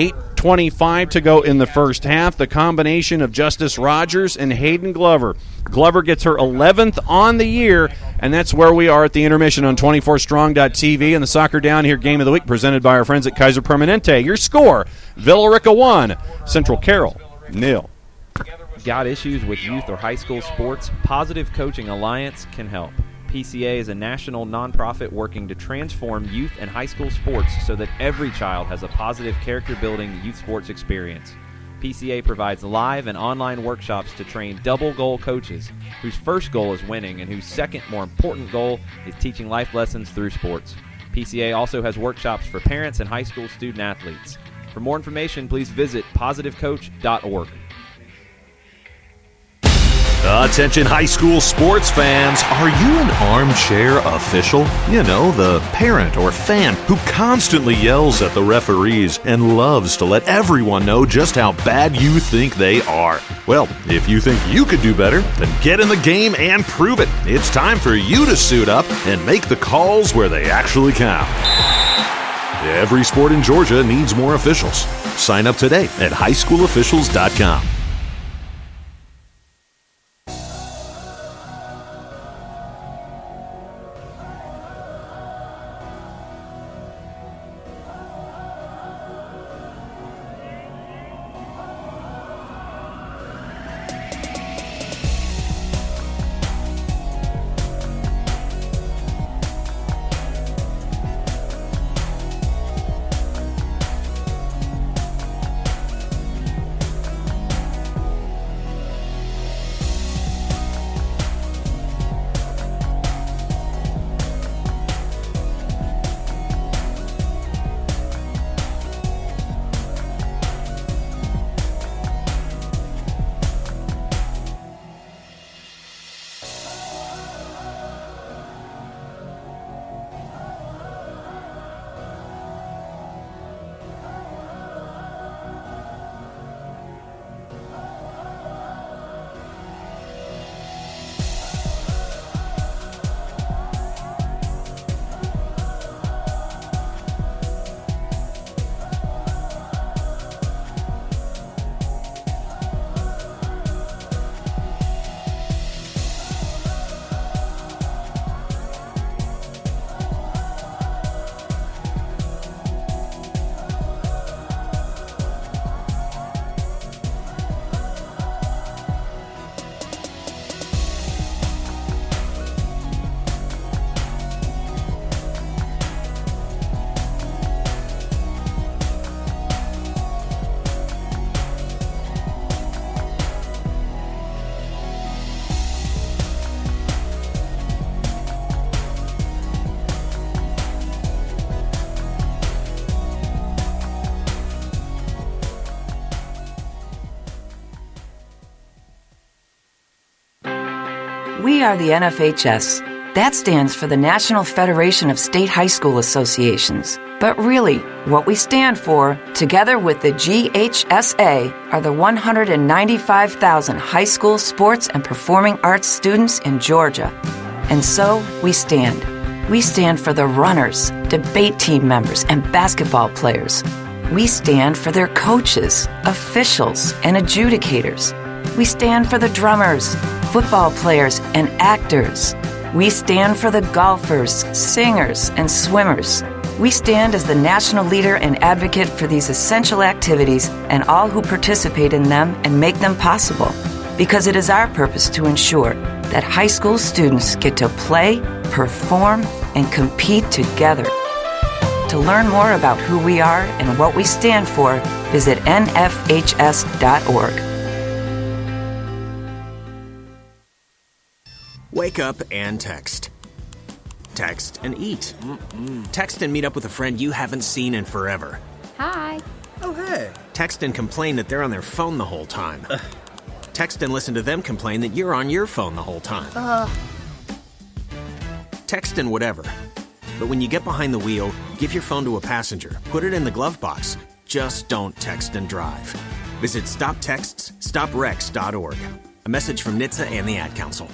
6:25 to go in the first half. The combination of Justice Rogers and Hayden Glover. Glover gets her 11th on the year, and that's where we are at the intermission on 24strong.tv and the Soccer Down Here Game of the Week presented by our friends at Kaiser Permanente. Your score, Villa Rica 1, Central Carroll 0. Got issues with youth or high school sports? Positive Coaching Alliance can help. PCA is a national nonprofit working to transform youth and high school sports so that every child has a positive character-building youth sports experience. PCA provides live and online workshops to train double-goal coaches whose first goal is winning and whose second, more important goal is teaching life lessons through sports. PCA also has workshops for parents and high school student-athletes. For more information, please visit positivecoach.org. Attention high school sports fans, are you an armchair official? You know, the parent or fan who constantly yells at the referees and loves to let everyone know just how bad you think they are. Well, if you think you could do better, then get in the game and prove it. It's time for you to suit up and make the calls where they actually count. Every sport in Georgia needs more officials. Sign up today at highschoolofficials.com. We are the NFHS. That stands for the National Federation of State High School Associations. But really, what we stand for, together with the GHSA, are the 195,000 high school sports and performing arts students in Georgia. And so, we stand. We stand for the runners, debate team members, and basketball players. We stand for their coaches, officials, and adjudicators. We stand for the drummers, football players, and actors. We stand for the golfers, singers, and swimmers. We stand as the national leader and advocate for these essential activities and all who participate in them and make them possible, because it is our purpose to ensure that high school students get to play, perform, and compete together. To learn more about who we are and what we stand for, visit nfhs.org. Wake up and text. Text and eat. Text and meet up with a friend you haven't seen in forever. Hi. Oh, hey. Text and complain that they're on their phone the whole time. Text and listen to them complain that you're on your phone the whole time. Text and whatever. But when you get behind the wheel, give your phone to a passenger. Put it in the glove box. Just don't text and drive. Visit StopTextsStopWrecks.org. A message from NHTSA and the Ad Council.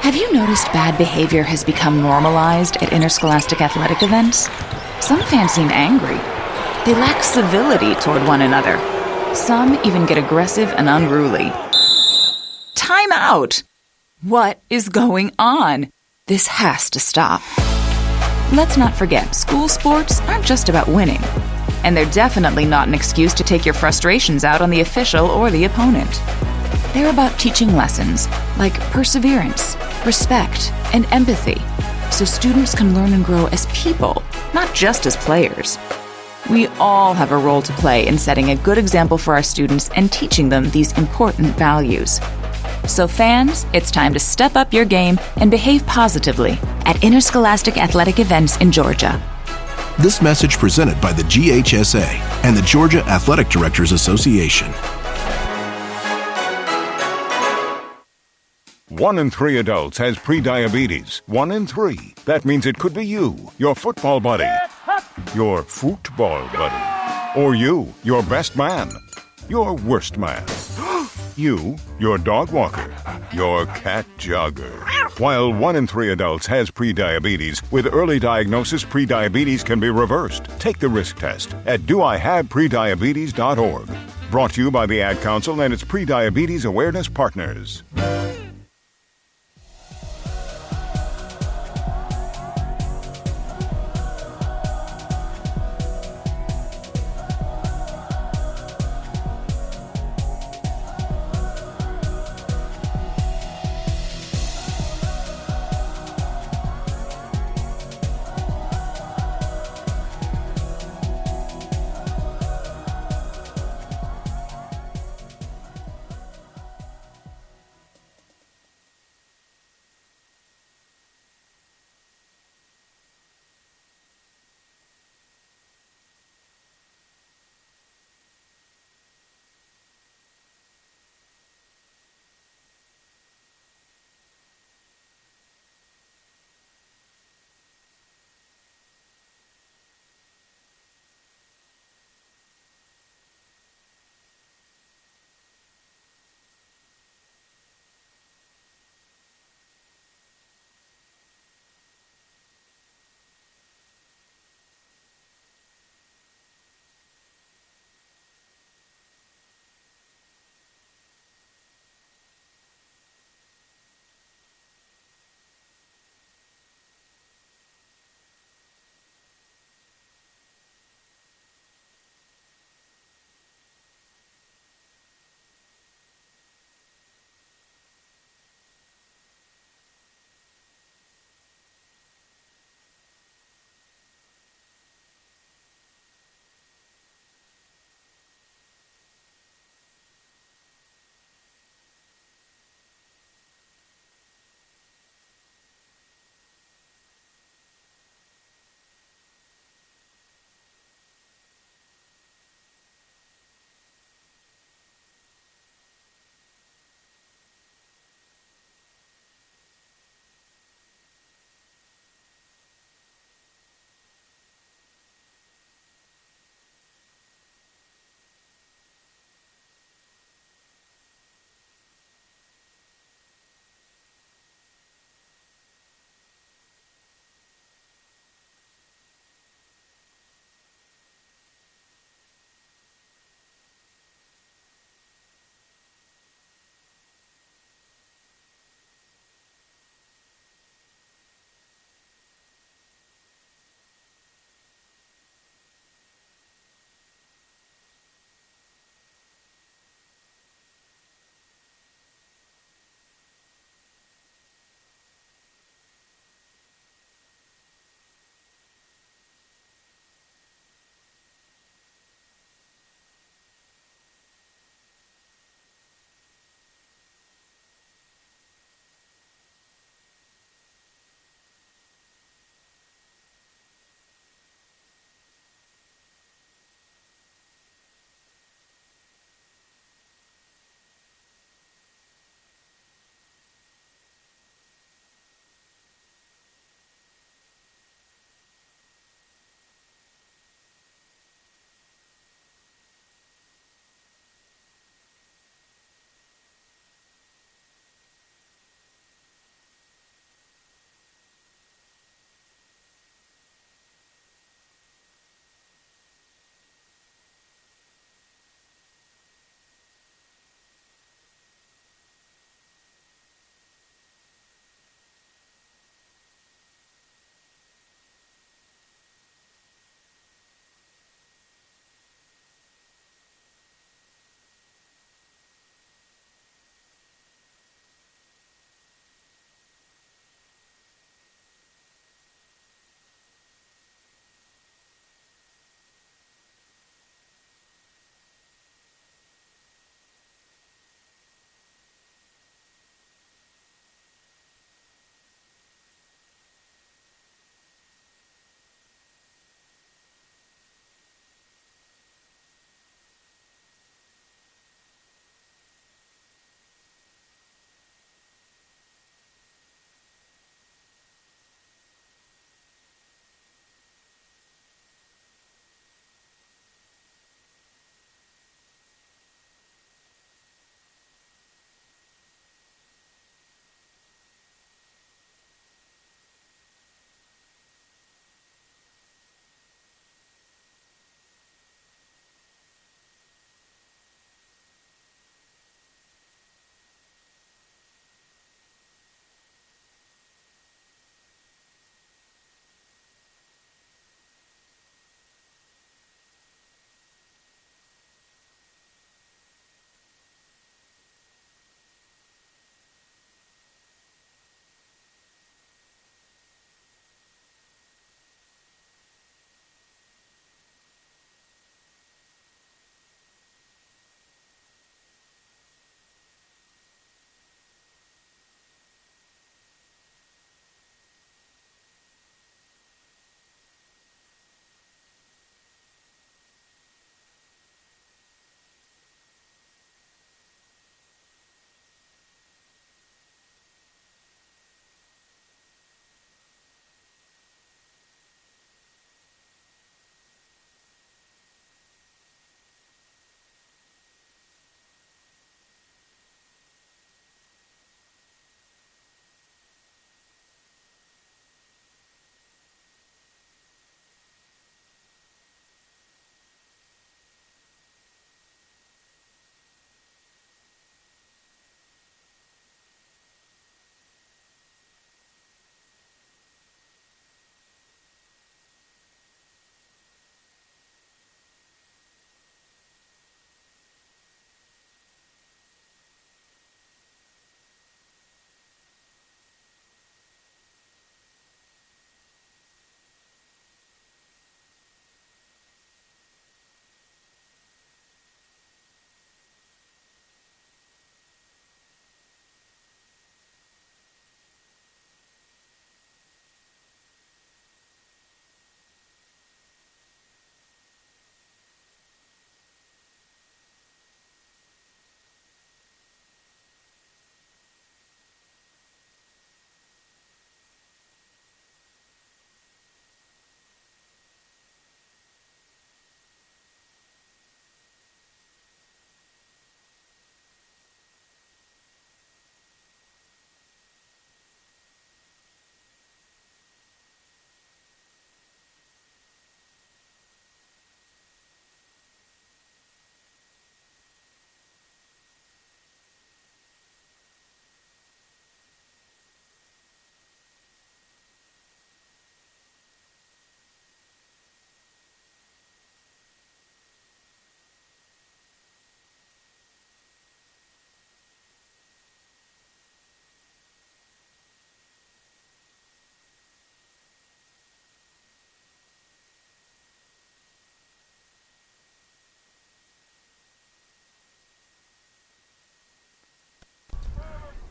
Have you noticed bad behavior has become normalized at interscholastic athletic events? Some fans seem angry. They lack civility toward one another. Some even get aggressive and unruly. Time out! What is going on? This has to stop. Let's not forget, school sports aren't just about winning. And they're definitely not an excuse to take your frustrations out on the official or the opponent. They're about teaching lessons like perseverance, respect, and empathy, so students can learn and grow as people, not just as players. We all have a role to play in setting a good example for our students and teaching them these important values. So fans, it's time to step up your game and behave positively at interscholastic athletic events in Georgia. This message presented by the GHSA and the Georgia Athletic Directors Association. 1 in 3 adults has prediabetes. 1 in 3. That means it could be you, your football buddy, your football buddy, or you, your best man, your worst man, you, your dog walker, your cat jogger. While 1 in 3 adults has prediabetes, with early diagnosis, prediabetes can be reversed. Take the risk test at doihaveprediabetes.org. Brought to you by the Ad Council and its prediabetes awareness partners.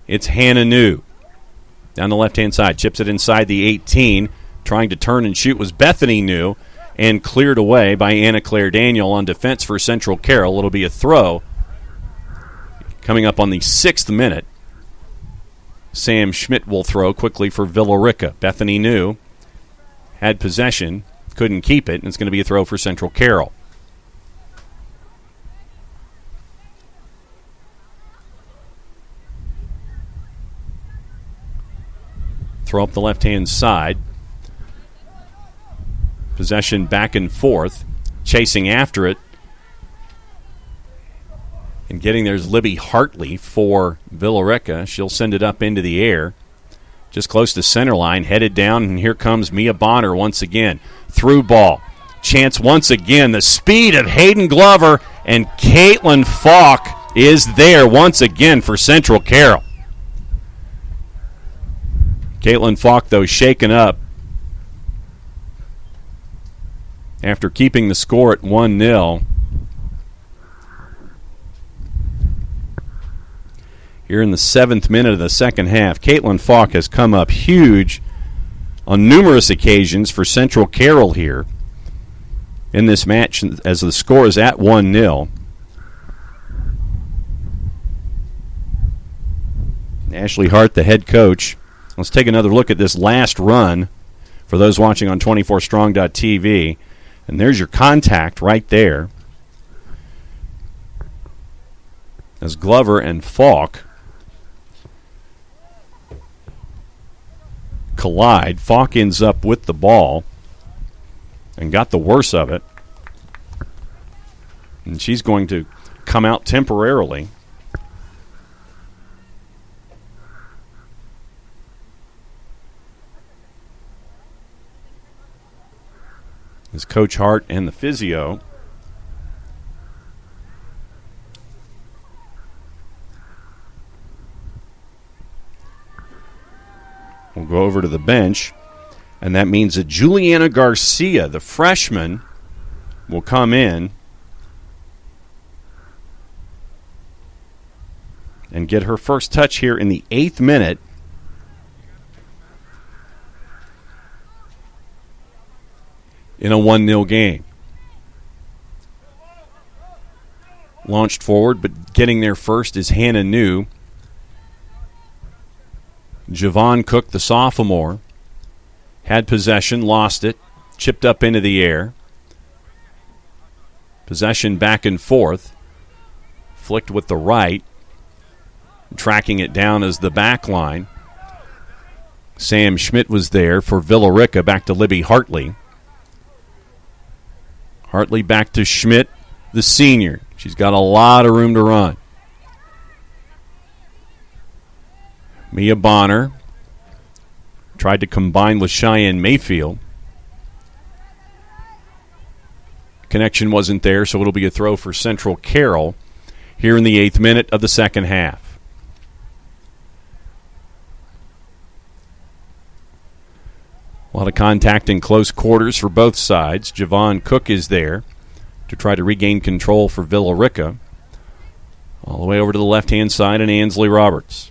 It's Hannah New. Down the left-hand side, chips it inside the 18. Trying to turn and shoot was Bethany New, and cleared away by Anna Claire Daniel on defense for Central Carroll. It'll be a throw. Coming up on the 6th minute, Sam Schmidt will throw quickly for Villa Rica. Bethany New had possession, couldn't keep it, and it's going to be a throw for Central Carroll. Throw up the left-hand side. Possession back and forth. Chasing after it. And getting there's Libby Hartley for Villa Rica. She'll send it up into the air. Just close to center line. Headed down, and here comes Mia Bonner once again. Through ball. Chance once again. The speed of Hayden Glover, and Caitlin Falk is there once again for Central Carroll. Caitlin Falk, though, shaken up after keeping the score at 1-0. Here in the 7th minute of the second half, Caitlin Falk has come up huge on numerous occasions for Central Carroll here in this match as the score is at 1-0. Ashley Hart, the head coach. Let's take another look at this last run for those watching on 24strong.tv. And there's your contact right there as Glover and Falk collide. Falk ends up with the ball and got the worst of it. And she's going to come out temporarily. As Coach Hart and the physio will go over to the bench, and that means that Juliana Garcia, the freshman, will come in and get her first touch here in the 8th minute. In a 1-0 game. Launched forward, but getting there first is Hannah New. Javon Cook, the sophomore, had possession, lost it, chipped up into the air. Possession back and forth. Flicked with the right. Tracking it down as the back line. Sam Schmidt was there for Villa Rica, back to Libby Hartley. Hartley back to Schmidt, the senior. She's got a lot of room to run. Mia Bonner tried to combine with Cheyenne Mayfield. Connection wasn't there, so it'll be a throw for Central Carroll here in the 8th minute of the second half. A lot of contact in close quarters for both sides. Javon Cook is there to try to regain control for Villa Rica. All the way over to the left-hand side, and Ansley Roberts.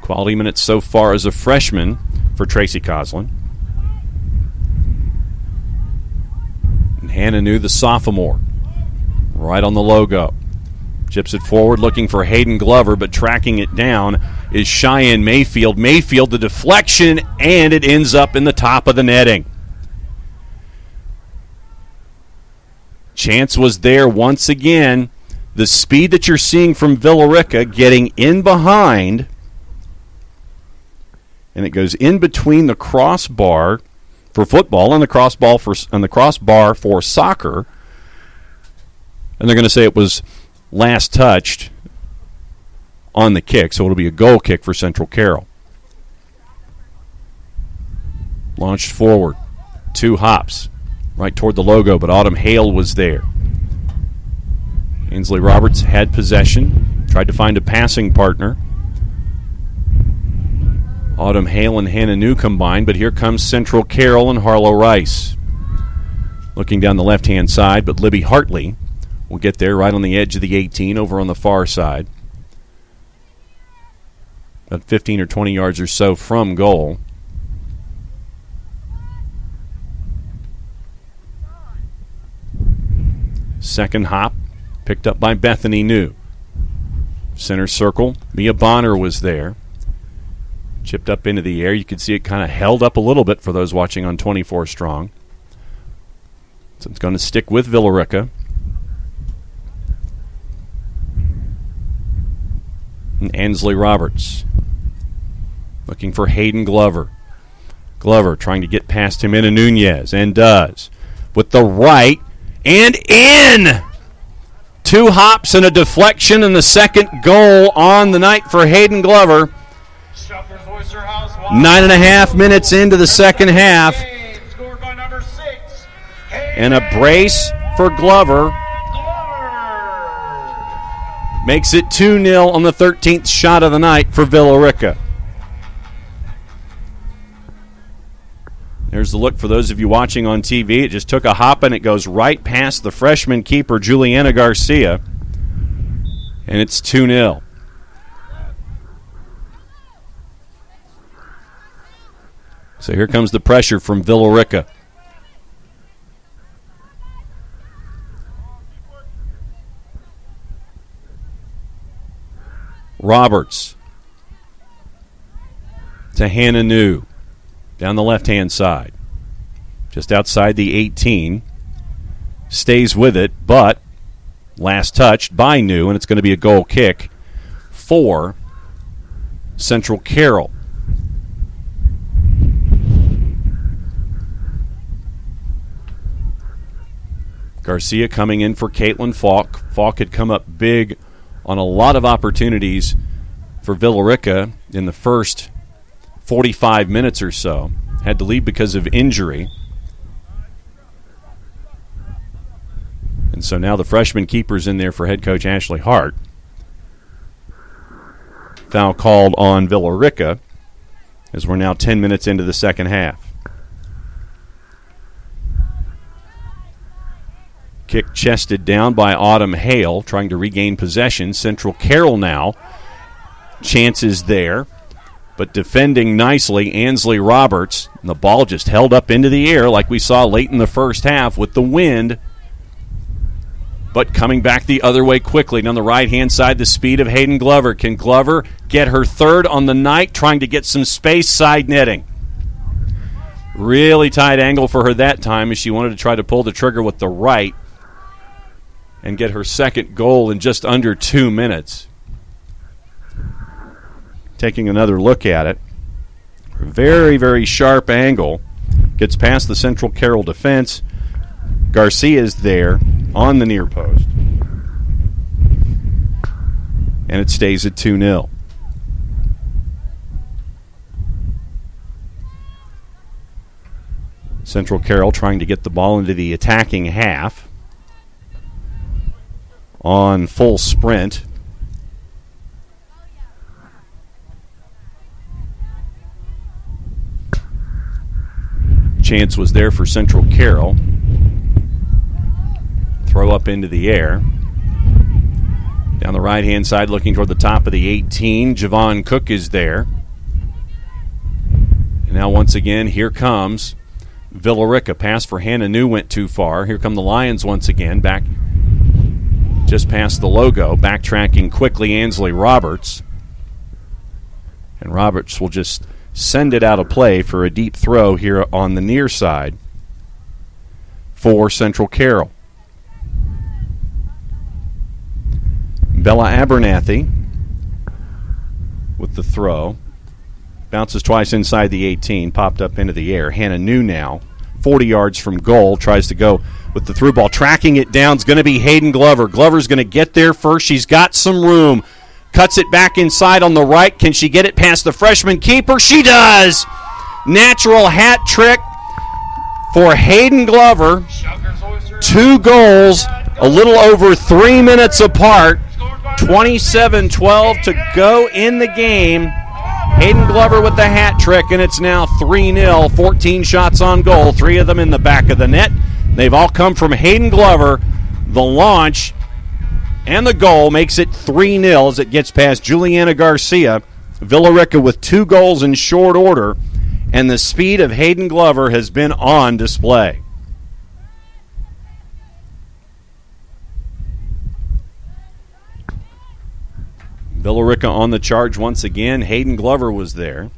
Quality minutes so far as a freshman for Tracy Coslin. And Hannah New, the sophomore, right on the logo. Chips it forward, looking for Hayden Glover, but tracking it down is Cheyenne Mayfield. Mayfield, the deflection, and it ends up in the top of the netting. Chance was there once again. The speed that you're seeing from Villa Rica getting in behind, and it goes in between the crossbar for football and the crossbar for soccer. And they're going to say it was last touched on the kick, so it'll be a goal kick for Central Carroll. Launched forward, 2 hops, right toward the logo, but Autumn Hale was there. Ainsley Roberts had possession, tried to find a passing partner. Autumn Hale and Hannah New combined, but here comes Central Carroll and Harlow Rice. Looking down the left-hand side, but Libby Hartley will get there right on the edge of the 18 over on the far side. about 15 or 20 yards or so from goal. Second hop picked up by Bethany New. Center circle, Mia Bonner was there. Chipped up into the air. You could see it kind of held up a little bit for those watching on 24 Strong. So it's going to stick with Villa Rica. And Ansley Roberts looking for Hayden Glover. Glover trying to get past Jimena Nunez, and does. With the right, and in! 2 hops and a deflection, and the second goal on the night for Hayden Glover. 9.5 minutes into the second half. And a brace for Glover. Makes it 2-0 on the 13th shot of the night for Villa Rica. There's the look for those of you watching on TV. It just took a hop and it goes right past the freshman keeper, Juliana Garcia. And it's 2-0. So here comes the pressure from Villa Rica. Roberts to Hannah New down the left-hand side. Just outside the 18. Stays with it, but last touched by New, and it's going to be a goal kick for Central Carroll. Garcia coming in for Caitlin Falk. Falk had come up big on a lot of opportunities for Villa Rica in the first 45 minutes or so. Had to leave because of injury. And so now the freshman keeper's in there for head coach Ashley Hart. Foul called on Villa Rica as we're now 10 minutes into the second half. Kick chested down by Autumn Hale, trying to regain possession. Central Carroll now. Chances there, but defending nicely, Ansley Roberts. And the ball just held up into the air like we saw late in the first half with the wind, but coming back the other way quickly. And on the right-hand side, the speed of Hayden Glover. Can Glover get her third on the night, trying to get some space side netting? Really tight angle for her that time as she wanted to try to pull the trigger with the right and get her second goal in just under 2 minutes. Taking another look at it. Very, very sharp angle. Gets past the Central Carroll defense. Garcia's there on the near post. And it stays at 2-0. Central Carroll trying to get the ball into the attacking half. On full sprint. Chance was there for Central Carroll. Throw up into the air. Down the right-hand side, looking toward the top of the 18. Javon Cook is there. And now once again, here comes Villa Rica. Pass for Hannah New went too far. Here come the Lions once again. Back just past the logo. Backtracking quickly, Ansley Roberts. And Roberts will just send it out of play for a deep throw here on the near side for Central Carroll. Bella Abernathy with the throw. Bounces twice inside the 18, popped up into the air. Hannah New now, 40 yards from goal, tries to go with the through ball. Tracking it down is going to be Hayden Glover. Glover's going to get there first. She's got some room. Cuts it back inside on the right. Can she get it past the freshman keeper? She does! Natural hat trick for Hayden Glover. 2 goals, a little over 3 minutes apart. 27-12 to go in the game. Hayden Glover with the hat trick, and it's now 3-0. 14 shots on goal, 3 of them in the back of the net. They've all come from Hayden Glover. The launch and the goal makes it 3-0 as it gets past Juliana Garcia Villa Rica with 2 goals in short order, and the speed of Hayden Glover has been on display. Villa Rica on the charge once again. Hayden Glover was there.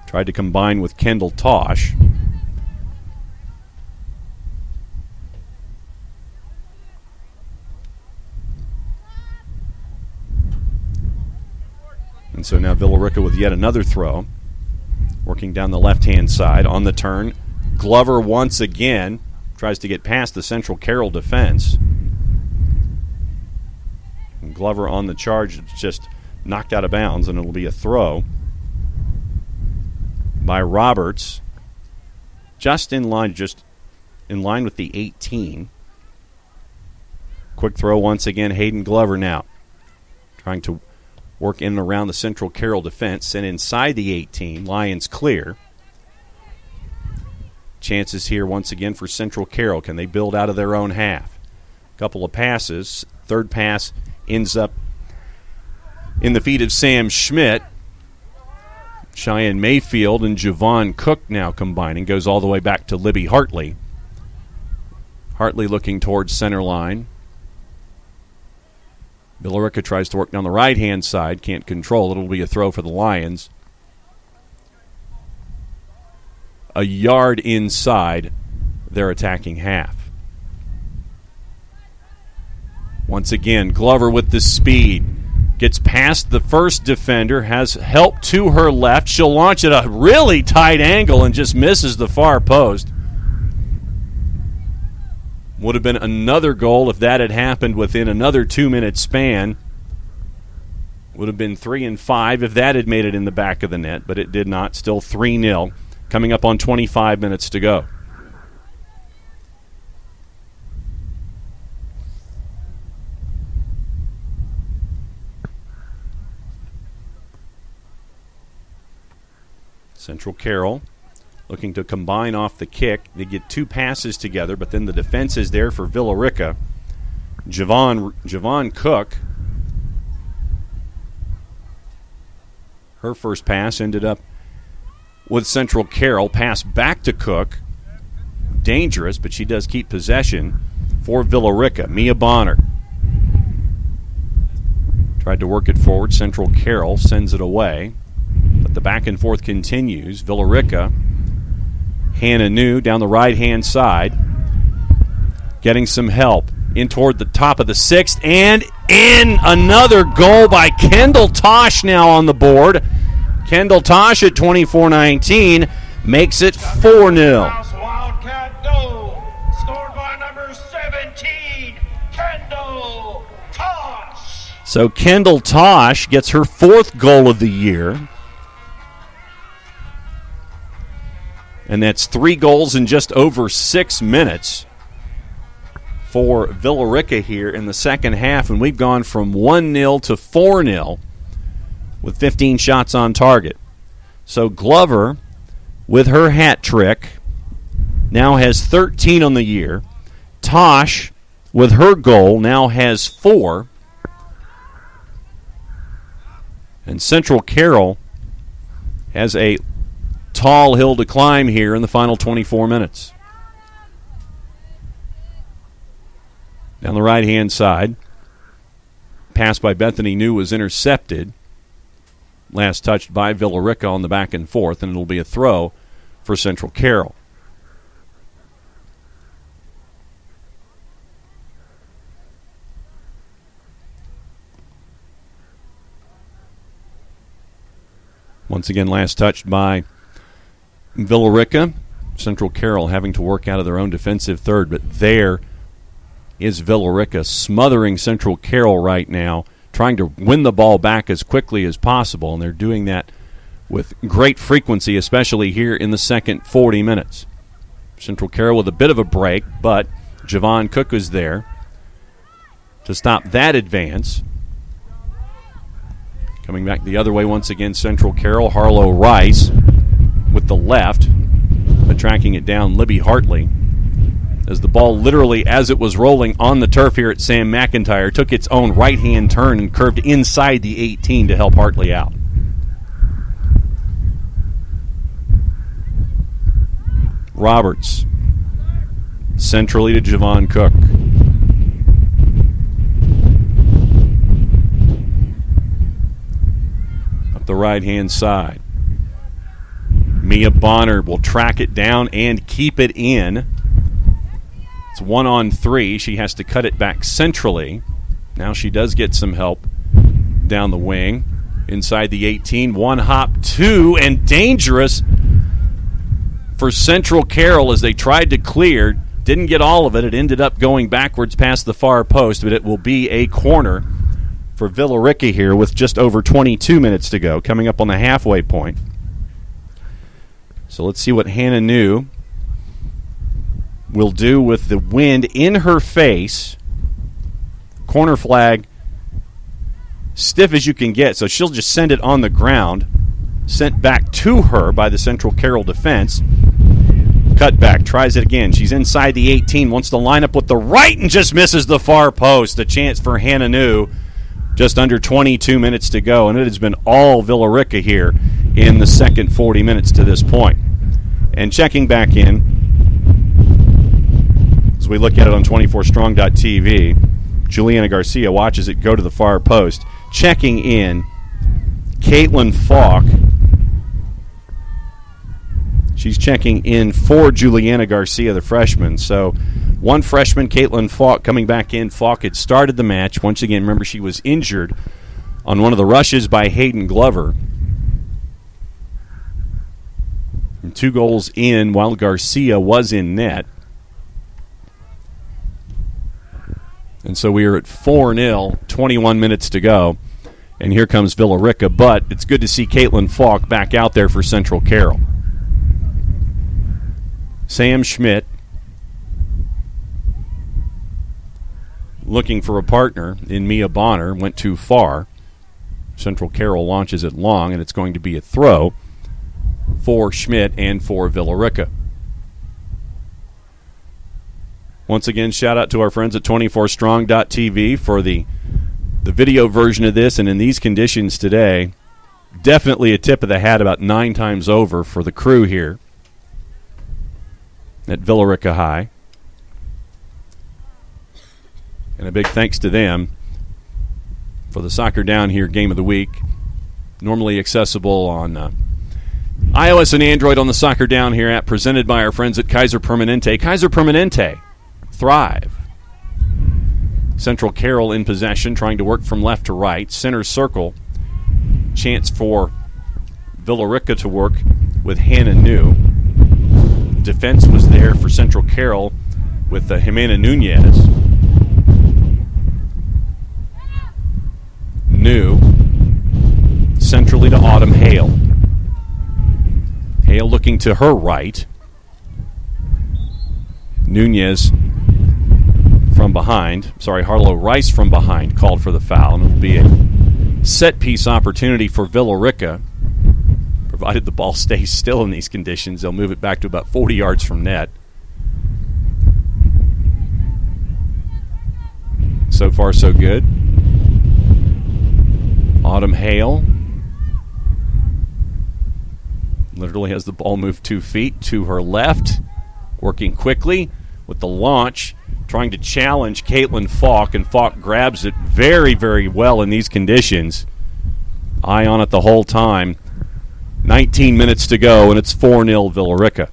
Tried to combine with Kendall Tosh. And so now Villa Rica with yet another throw. Working down the left-hand side on the turn. Glover once again tries to get past the Central Carroll defense. And Glover on the charge, just knocked out of bounds, and it'll be a throw by Roberts. Just in line with the 18. Quick throw once again. Hayden Glover now trying to work in and around the Central Carroll defense. Sent inside the 18. Lions clear. Chances here once again for Central Carroll. Can they build out of their own half? Couple of passes. Third pass ends up in the feet of Sam Schmidt. Cheyenne Mayfield and Javon Cook now combining. Goes all the way back to Libby Hartley. Hartley looking towards center line. Villa Rica tries to work down the right-hand side. Can't control it. It'll be a throw for the Lions. A yard inside their attacking half. Once again, Glover with the speed. Gets past the first defender. Has help to her left. She'll launch at a really tight angle and just misses the far post. Would have been another goal if that had happened within another 2-minute span. Would have been 3-5 if that had made it in the back of the net, but it did not. Still 3-0, coming up on 25 minutes to go. Central Carroll looking to combine off the kick. They get 2 passes together, but then the defense is there for Villa Rica. Javon Cook, her first pass ended up with Central Carroll. Pass back to Cook. Dangerous, but she does keep possession for Villa Rica. Mia Bonner tried to work it forward. Central Carroll sends it away, but the back and forth continues. Villa Rica, Hannah New down the right-hand side, getting some help in toward the top of the 6th, and in another goal by Kendall Tosh now on the board. Kendall Tosh at 24-19 makes it 4-0. Wildcat goal, scored by number 17, Kendall Tosh. So Kendall Tosh gets her 4th goal of the year. And that's 3 goals in just over 6 minutes for Villa Rica here in the second half. And we've gone from 1-0 to 4-0 with 15 shots on target. So Glover, with her hat trick, now has 13 on the year. Tosh, with her goal, now has 4. And Central Carroll has a tall hill to climb here in the final 24 minutes. Down the right-hand side, pass by Bethany New was intercepted. Last touched by Villa Rica on the back and forth, and it'll be a throw for Central Carroll. Once again, last touched by Villa Rica. Central Carroll having to work out of their own defensive third, but there is Villa Rica smothering Central Carroll right now, trying to win the ball back as quickly as possible, and they're doing that with great frequency, especially here in the second 40 minutes. Central Carroll with a bit of a break, but Javon Cook is there to stop that advance. Coming back the other way once again, Central Carroll. Harlow Rice with the left, but tracking it down, Libby Hartley. as the ball literally, as it was rolling on the turf here at Sam McIntyre, took its own right-hand turn and curved inside the 18 to help Hartley out. Roberts, centrally to Javon Cook. Up the right-hand side. Mia Bonner will track it down and keep it in. It's 1-on-3. She has to cut it back centrally. Now she does get some help down the wing. Inside the 18. One hop, two, and dangerous for Central Carroll as they tried to clear. Didn't get all of it. It ended up going backwards past the far post, but it will be a corner for Villa Rica here with just over 22 minutes to go, coming up on the halfway point. So let's see what Hannah New will do with the wind in her face. Corner flag, stiff as you can get, so she'll just send it on the ground. Sent back to her by the Central Carroll defense. Cut back, tries it again. She's inside the 18, wants to line up with the right and just misses the far post. A chance for Hannah New. Just under 22 minutes to go, and it has been all Villa Rica here in the second 40 minutes to this point. And checking back in, as we look at it on 24strong.tv, Juliana Garcia watches it go to the far post. Checking in, Caitlin Falk. She's checking in for Juliana Garcia, the freshman. So one freshman, Caitlin Falk, coming back in. Falk had started the match. Once again, remember, she was injured on one of the rushes by Hayden Glover. And 2 goals in while Garcia was in net. And so we are at 4-0, 21 minutes to go. And here comes Villa Rica, but it's good to see Caitlin Falk back out there for Central Carroll. Sam Schmidt looking for a partner in Mia Bonner, went too far. Central Carroll launches it long, and it's going to be a throw for Schmidt and for Villa Rica. Once again, shout out to our friends at 24strong.tv for the video version of this, and in these conditions today, definitely a tip of the hat about 9 times over for the crew here at Villa Rica High. And a big thanks to them for the Soccer Down Here Game of the Week, normally accessible on iOS and Android on the Soccer Down Here app, presented by our friends at Kaiser Permanente. Kaiser Permanente, thrive. Central Carroll in possession, trying to work from left to right. Center circle, chance for Villa Rica to work with Hannah New. Defense was there for Central Carroll with Jimena Nunez. New, centrally to Autumn Hale. Hale looking to her right. Nunez from behind. Harlow Rice from behind called for the foul, and it'll be a set-piece opportunity for Villa Rica. Provided the ball stays still in these conditions, they'll move it back to about 40 yards from net. So far, so good. Autumn Hale literally has the ball moved 2 feet to her left, working quickly with the launch, trying to challenge Caitlin Falk, and Falk grabs it very, very well in these conditions. Eye on it the whole time. 19 minutes to go, and it's 4-0 Villa Rica.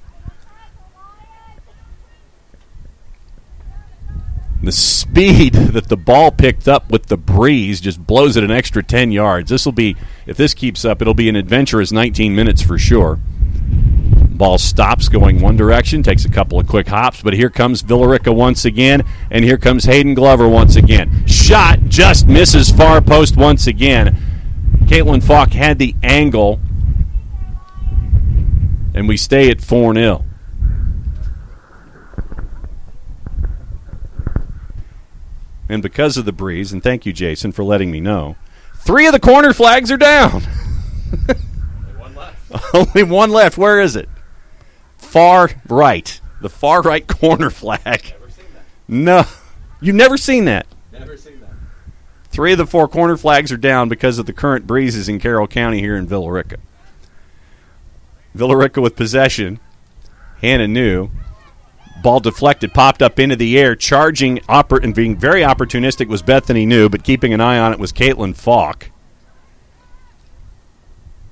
The speed that the ball picked up with the breeze just blows it an extra 10 yards. This will be, if this keeps up, it'll be an adventurous 19 minutes for sure. Ball stops going one direction, takes a couple of quick hops, but here comes Villa Rica once again, and here comes Hayden Glover once again. Shot just misses far post once again. Caitlin Falk had the angle, and we stay at 4-0. And because of the breeze, and thank you, Jason, for letting me know, 3 of the corner flags are down. Only one left. Only one left. Where is it? Far right. The far right corner flag. No. You've never seen that? Never seen that. 3 of the 4 corner flags are down because of the current breezes in Carroll County here in Villa Rica. Villa Rica with possession. Hannah New. Ball deflected, popped up into the air, charging and being very opportunistic was Bethany New, but keeping an eye on it was Caitlin Falk.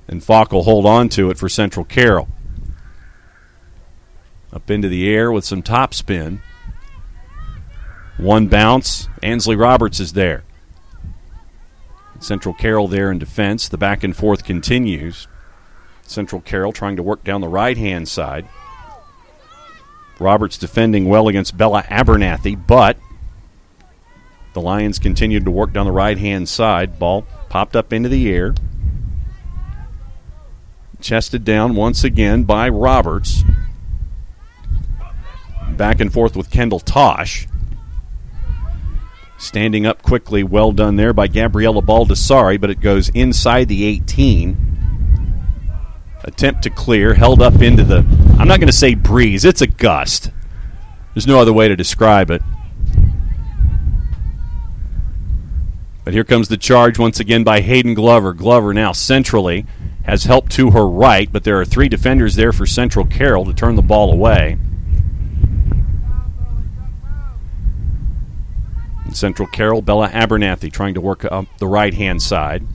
And Falk will hold on to it for Central Carroll. Up into the air with some top spin. One bounce. Ansley Roberts is there. Central Carroll there in defense. The back and forth continues. Central Carroll trying to work down the right-hand side. Roberts defending well against Bella Abernathy, but the Lions continued to work down the right-hand side. Ball popped up into the air. Chested down once again by Roberts. Back and forth with Kendall Tosh. Standing up quickly, well done there by Gabriella Baldessari, but it goes inside the 18. Attempt to clear, held up into the, I'm not going to say breeze, it's a gust. There's no other way to describe it. But here comes the charge once again by Hayden Glover. Glover now centrally has help to her right, but there are 3 defenders there for Central Carroll to turn the ball away. And Central Carroll, Bella Abernathy trying to work up the right-hand side.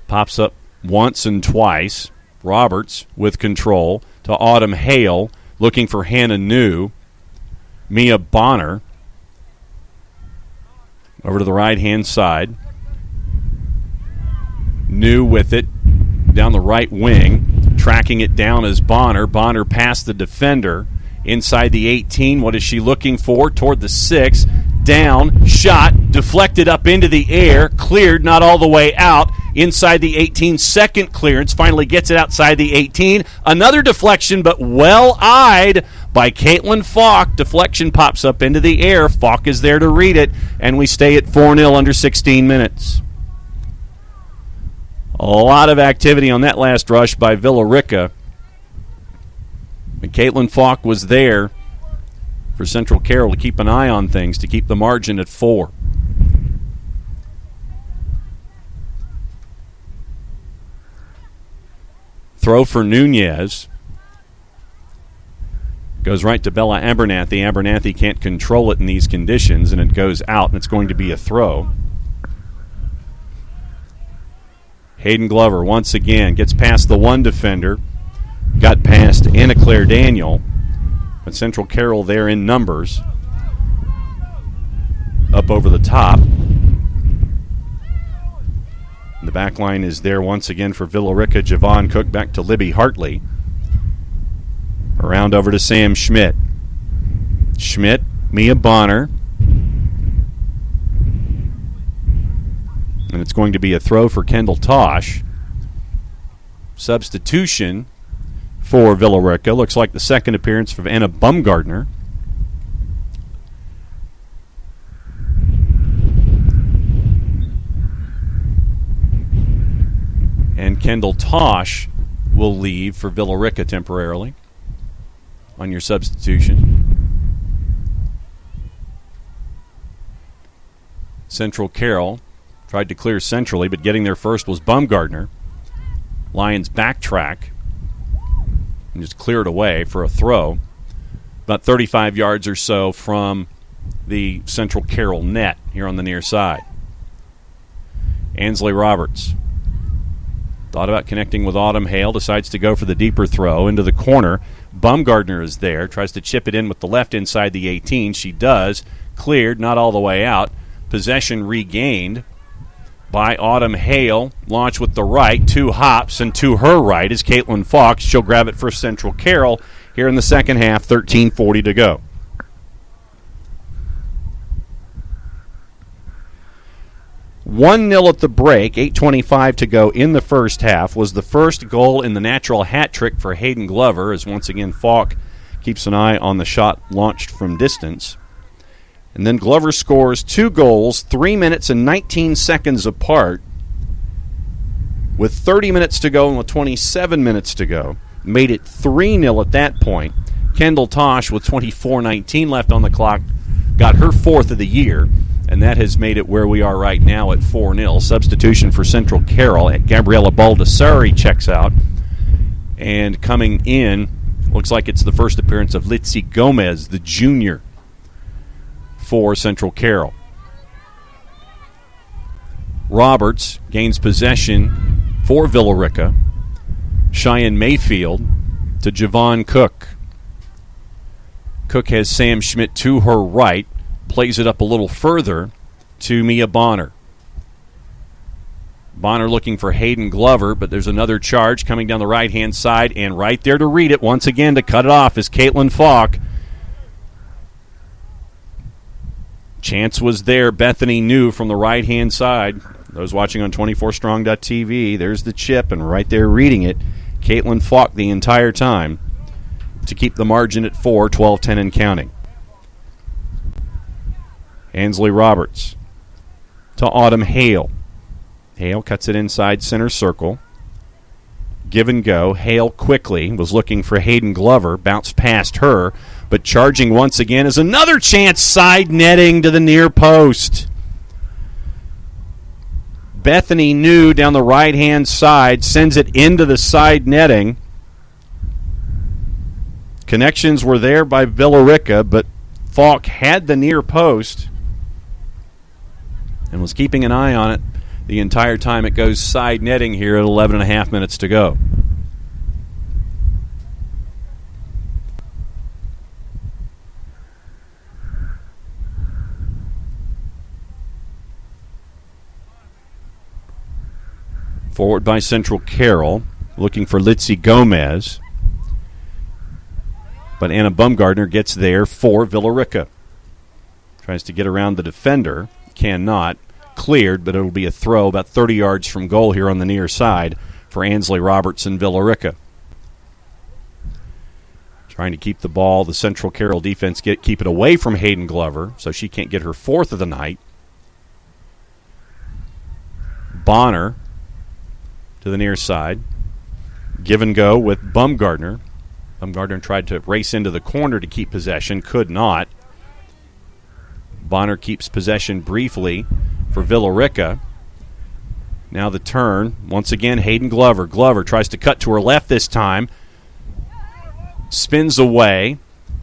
Pops up once and twice. Roberts with control to Autumn Hale, looking for Hannah New. Mia Bonner over to the right-hand side. New with it down the right wing. Tracking it down as Bonner. Bonner past the defender. Inside the 18. What is she looking for? Toward the 6. Down. Shot. Deflected up into the air. Cleared. Not all the way out. Inside the 18. Second clearance. Finally gets it outside the 18. Another deflection, but well-eyed by Caitlin Falk. Deflection pops up into the air. Falk is there to read it. And we stay at 4-0 under 16 minutes. A lot of activity on that last rush by Villa Rica. And Caitlin Falk was there for Central Carroll to keep an eye on things, to keep the margin at 4. Throw for Nunez. Goes right to Bella Abernathy. Abernathy can't control it in these conditions, and it goes out, and it's going to be a throw. Hayden Glover once again gets past the one defender. Got past Anna Claire Daniel. But Central Carroll there in numbers. Up over the top. The back line is there once again for Villa Rica. Javon Cook back to Libby Hartley. Around over to Sam Schmidt. Schmidt, Mia Bonner. And it's going to be a throw for Kendall Tosh. Substitution for Villa Rica. Looks like the second appearance of Anna Bumgardner. And Kendall Tosh will leave for Villa Rica temporarily on your substitution. Central Carroll tried to clear centrally, but getting there first was Bumgardner. Lions backtrack and just clear it away for a throw. About 35 yards or so from the Central Carroll net here on the near side. Ansley Roberts thought about connecting with Autumn Hale, decides to go for the deeper throw into the corner. Bumgardner is there, tries to chip it in with the left inside the 18. She does. Cleared, not all the way out. Possession regained by Autumn Hale. Launch with the right, 2 hops, and to her right is Caitlin Fox. She'll grab it for Central Carroll here in the second half, 13:40 to go. (1-0) at the break, 8:25 to go in the first half. Was the first goal in the natural hat trick for Hayden Glover, as once again Falk keeps an eye on the shot launched from distance. And then Glover scores 2 goals, 3 minutes and 19 seconds apart, with 30 minutes to go and with 27 minutes to go. Made it 3-0 at that point. Kendall Tosh, with 24:19 left on the clock, got her fourth of the year, and that has made it where we are right now at 4-0. Substitution for Central Carroll. Gabriella Baldessari checks out. And coming in, looks like it's the first appearance of Litzy Gomez, the junior, for Central Carroll. Roberts gains possession for Villa Rica. Cheyenne Mayfield to Javon Cook. Cook has Sam Schmidt to her right, plays it up a little further to Mia Bonner. Bonner looking for Hayden Glover, but there's another charge coming down the right-hand side, and right there to read it once again to cut it off is Caitlin Falk. Chance was there. Bethany New from the right-hand side. Those watching on 24strong.tv, there's the chip, and right there reading it, Caitlin Falk the entire time to keep the margin at 4, 12-10 and counting. Ansley Roberts to Autumn Hale. Hale cuts it inside center circle. Give and go. Hale quickly was looking for Hayden Glover. Bounced past her. But charging once again is another chance. Side netting to the near post. Bethany New down the right-hand side. Sends it into the side netting. Connections were there by Villa Rica, but Falk had the near post and was keeping an eye on it the entire time. It goes side netting here at 11 and a half minutes to go. Forward by Central Carroll, looking for Litzy Gomez. But Anna Bumgardner gets there for Villa Rica. Tries to get around the defender. Cannot. Cleared, but it'll be a throw about 30 yards from goal here on the near side for Ansley Roberts and Villa Rica. Trying to keep the ball. The Central Carroll defense keep it away from Hayden Glover so she can't get her fourth of the night. Bonner to the near side. Give and go with Bumgardner. Bumgardner tried to race into the corner to keep possession. Could not. Bonner keeps possession briefly for Villa Rica. Now the turn. Once again, Hayden Glover. Glover tries to cut to her left this time. Spins away.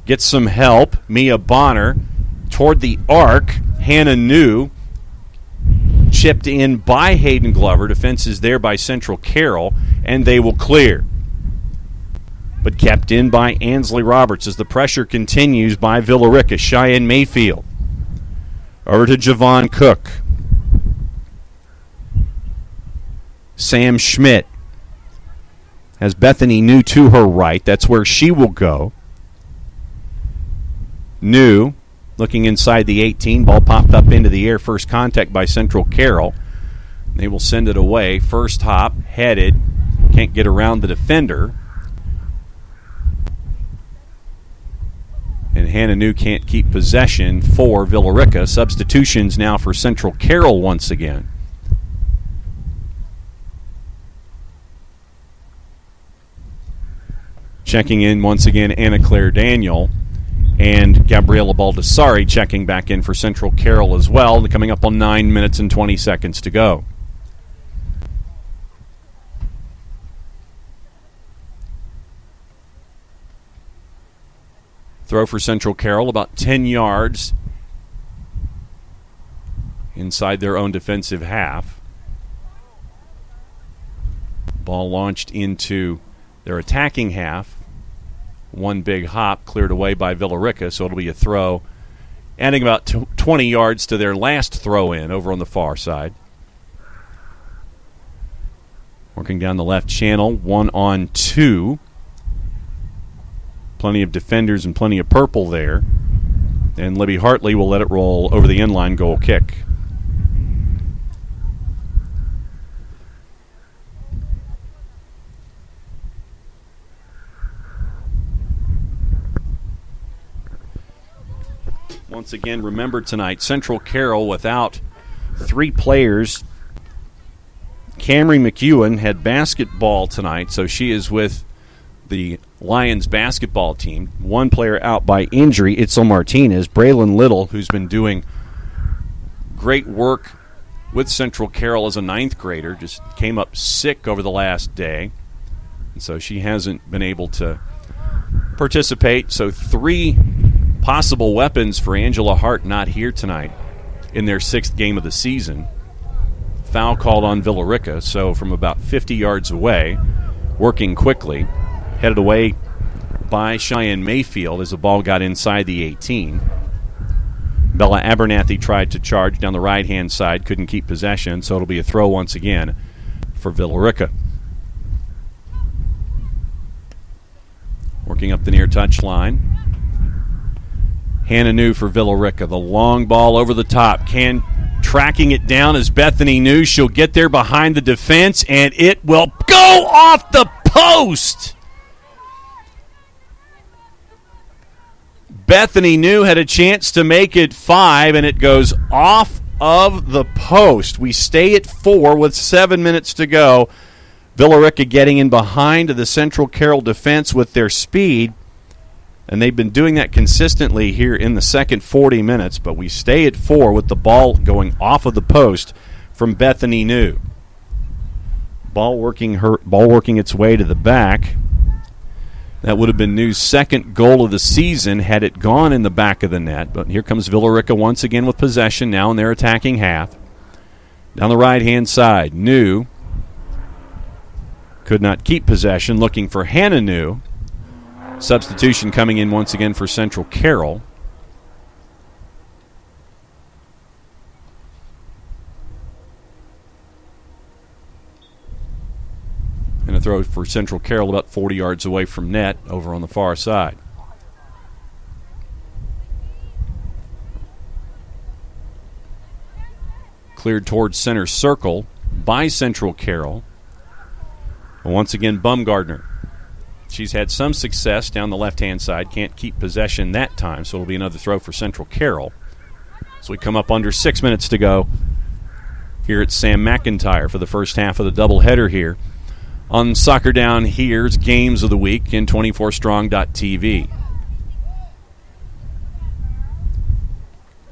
Gets some help. Mia Bonner toward the arc. Hannah New chipped in by Hayden Glover. Defense is there by Central Carroll, and they will clear. But kept in by Ansley Roberts as the pressure continues by Villa Rica. Cheyenne Mayfield. Over to Javon Cook. Sam Schmidt has Bethany New to her right. That's where she will go. New looking inside the 18. Ball popped up into the air. First contact by Central Carroll. They will send it away. First hop, headed. Can't get around the defender. And Hannah New can't keep possession for Villa Rica. Substitutions now for Central Carroll once again. Checking in once again, Anna Claire Daniel and Gabriella Baldessari checking back in for Central Carroll as well. Coming up on 9 minutes and 20 seconds to go. Throw for Central Carroll about 10 yards inside their own defensive half. Ball launched into their attacking half. One big hop cleared away by Villa Rica, so it'll be a throw, adding about 20 yards to their last throw in over on the far side. Working down the left channel, 1-on-2. Plenty of defenders and plenty of purple there. And Libby Hartley will let it roll over the inline goal kick. Once again, remember tonight, Central Carroll without 3 players. Camry McEwen had basketball tonight, so she is with the Lions basketball team. One player out by injury, Itzel Martinez. Braylon Little, who's been doing great work with Central Carroll as a 9th grader, just came up sick over the last day. And so she hasn't been able to participate. So 3 possible weapons for Angela Hart not here tonight in their 6th game of the season. Foul called on Villa Rica, so from about 50 yards away, working quickly, headed away by Cheyenne Mayfield as the ball got inside the 18. Bella Abernathy tried to charge down the right-hand side, couldn't keep possession, so it'll be a throw once again for Villa Rica. Working up the near touchline. Hannah New for Villa Rica. The long ball over the top. Tracking it down is Bethany New. She'll get there behind the defense, and it will go off the post. Bethany New had a chance to make it 5, and it goes off of the post. We stay at 4 with 7 minutes to go. Villa Rica getting in behind the Central Carroll defense with their speed, and they've been doing that consistently here in the second 40 minutes, but we stay at 4 with the ball going off of the post from Bethany New. Ball working its way to the back. That would have been New's 2nd goal of the season had it gone in the back of the net, but here comes Villa Rica once again with possession now in their attacking half. Down the right-hand side, New could not keep possession, looking for Hannah New. Substitution coming in once again for Central Carroll. And a throw for Central Carroll about 40 yards away from net over on the far side. Cleared towards center circle by Central Carroll. And once again, Bumgardner. She's had some success down the left-hand side. Can't keep possession that time, so it'll be another throw for Central Carroll. So we come up under 6 minutes to go here at Sam McIntyre for the first half of the doubleheader here on Soccer Down Here's Games of the Week in 24strong.tv.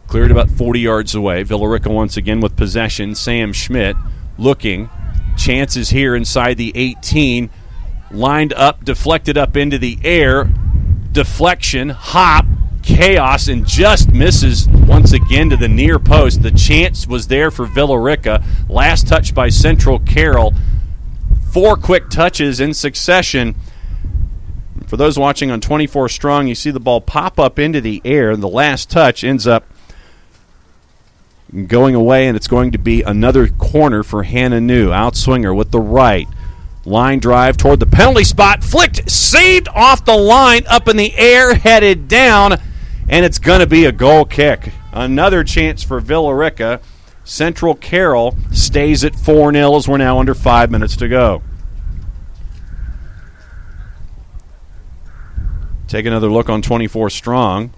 Cleared about 40 yards away. Villa Rica once again with possession. Sam Schmidt looking. Chances here inside the 18. Lined up, deflected up into the air. Deflection, hop, chaos, and just misses once again to the near post. The chance was there for Villa Rica. Last touch by Central Carroll. 4 quick touches in succession. For those watching on 24 Strong, you see the ball pop up into the air. The last touch ends up going away, and it's going to be another corner for Hannah New. Outswinger with the right. Line drive toward the penalty spot. Flicked, saved off the line, up in the air, headed down, and it's going to be a goal kick. Another chance for Villa Rica. Central Carroll stays at 4-0 as we're now under 5 minutes to go. Take another look on 24 Strong.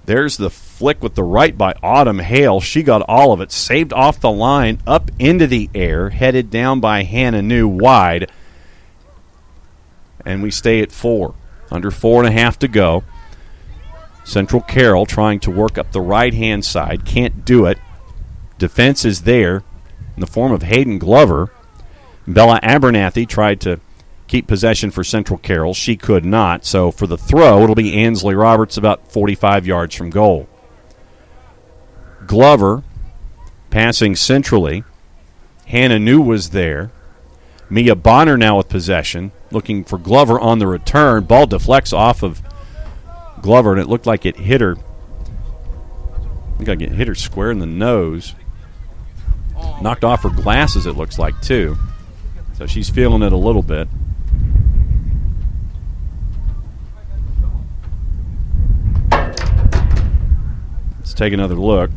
There's the flick with the right by Autumn Hale. She got all of it. Saved off the line, up into the air, headed down by Hannah New wide. And we stay at 4. Under 4.5 to go. Central Carroll trying to work up the right-hand side. Can't do it. Defense is there in the form of Hayden Glover. Bella Abernathy tried to keep possession for Central Carroll. She could not. So for the throw, it'll be Ansley Roberts about 45 yards from goal. Glover passing centrally. Hannah New was there. Mia Bonner now with possession, looking for Glover on the return. Ball deflects off of Glover, and it looked like it hit her. I think it hit her square in the nose. Knocked off her glasses, it looks like, too. So she's feeling it a little bit. Let's take another look.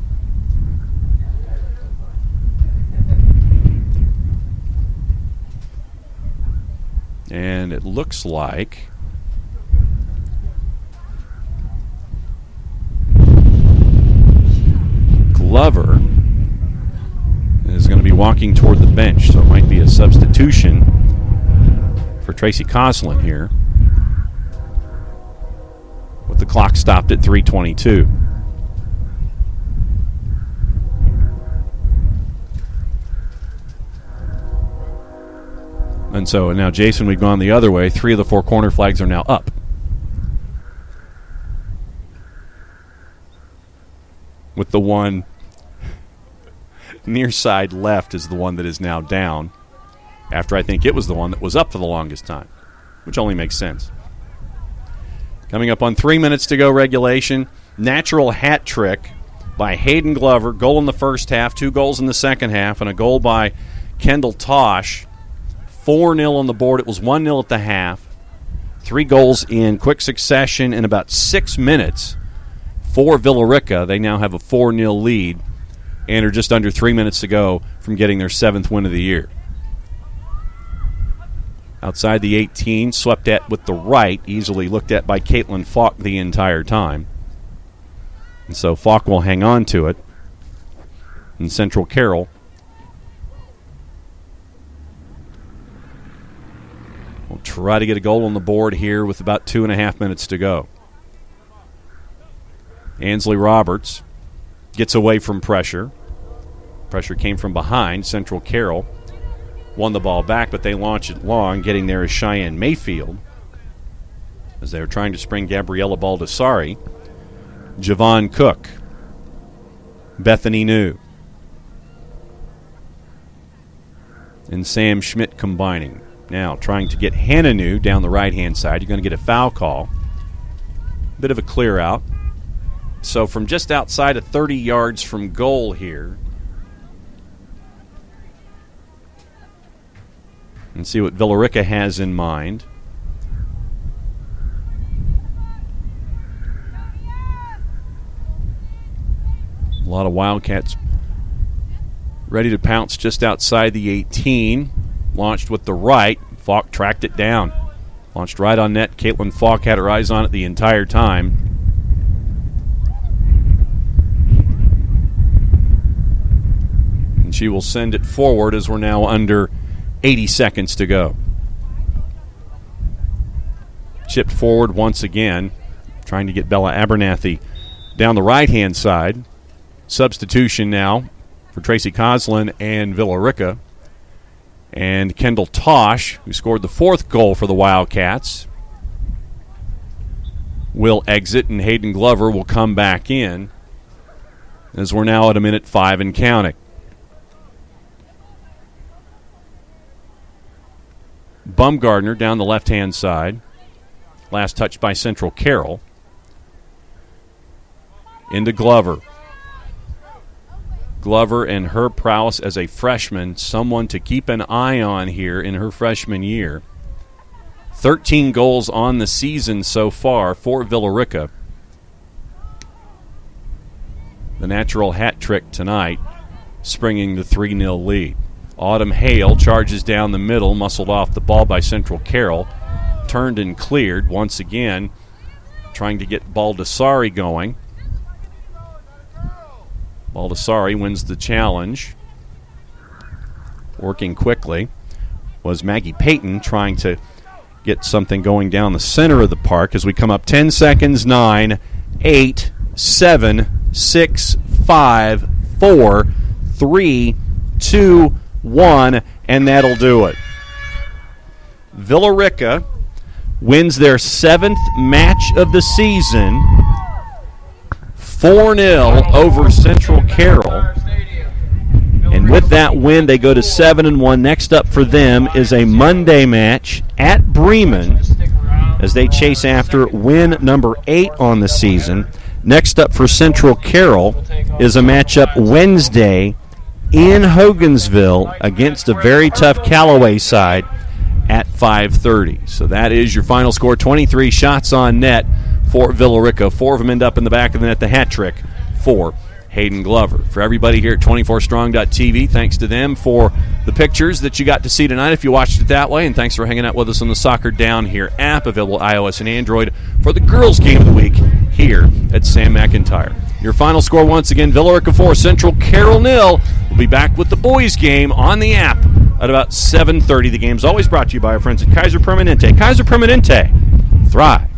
And it looks like Glover is going to be walking toward the bench, so it might be a substitution for Tracy Coslin here. The clock stopped at 3:22. And so now, Jason, we've gone the other way. 3 of the 4 corner flags are now up. With the one near side left is the one that is now down, after I think it was the one that was up for the longest time, which only makes sense. Coming up on 3 minutes to go regulation, natural hat trick by Hayden Glover, goal in the first half, 2 goals in the second half, and a goal by Kendall Tosh. 4-0 on the board. It was 1-0 at the half. 3 goals in quick succession in about 6 minutes for Villa Rica. They now have a 4-0 lead and are just under 3 minutes to go from getting their 7th win of the year. Outside the 18, swept at with the right, easily looked at by Caitlin Falk the entire time. And so Falk will hang on to it. And Central Carroll will try to get a goal on the board here with about 2.5 minutes to go. Ansley Roberts gets away from pressure. Pressure came from behind. Central Carroll won the ball back, but they launch it long. Getting there is Cheyenne Mayfield as they were trying to spring Gabriella Baldessari. Javon Cook, Bethany New, and Sam Schmidt combining. Now trying to get Hannah New down the right-hand side. You're going to get a foul call. Bit of a clear out. So from just outside of 30 yards from goal here. And see what Villa Rica has in mind. A lot of Wildcats ready to pounce just outside the 18. Launched with the right. Falk tracked it down. Launched right on net. Caitlin Falk had her eyes on it the entire time. And she will send it forward as we're now under 80 seconds to go. Chipped forward once again. Trying to get Bella Abernathy down the right-hand side. Substitution now for Tracy Coslin and Villa Rica. And Kendall Tosh, who scored the 4th goal for the Wildcats, will exit, and Hayden Glover will come back in as we're now at 1:05 and counting. Bumgardner down the left-hand side. Last touch by Central Carroll. Into Glover. Glover and her prowess as a freshman, someone to keep an eye on here in her freshman year. 13 goals on the season so far for Villa Rica. The natural hat trick tonight, springing the 3-0 lead. Autumn Hale charges down the middle, muscled off the ball by Central Carroll. Turned and cleared once again, trying to get Baldessari going. Baldessari wins the challenge. Working quickly was Maggie Payton, trying to get something going down the center of the park as we come up 10 seconds, 9, 8, 7, 6, 5, 4, 3, 2, 1, and that'll do it. Villa Rica wins their 7th match of the season, 4-0 over Central Carroll. And with that win, they go to 7-1. Next up for them is a Monday match at Bremen as they chase after win number 8 on the season. Next up for Central Carroll is a matchup Wednesday in Hogansville against a very tough Callaway side at 5:30. So that is your final score. 23 shots on net for Villa Rica. 4 of them end up in the back of the net. The hat trick for Hayden Glover. For everybody here at 24strong.tv, thanks to them for the pictures that you got to see tonight if you watched it that way, and thanks for hanging out with us on the Soccer Down Here app, available iOS and Android, for the girls' game of the week here at Sam McIntyre. Your final score once again, Villa Rica 4, Central Carroll 0. We'll be back with the boys' game on the app at about 7:30. The game's always brought to you by our friends at Kaiser Permanente. Kaiser Permanente. Thrive.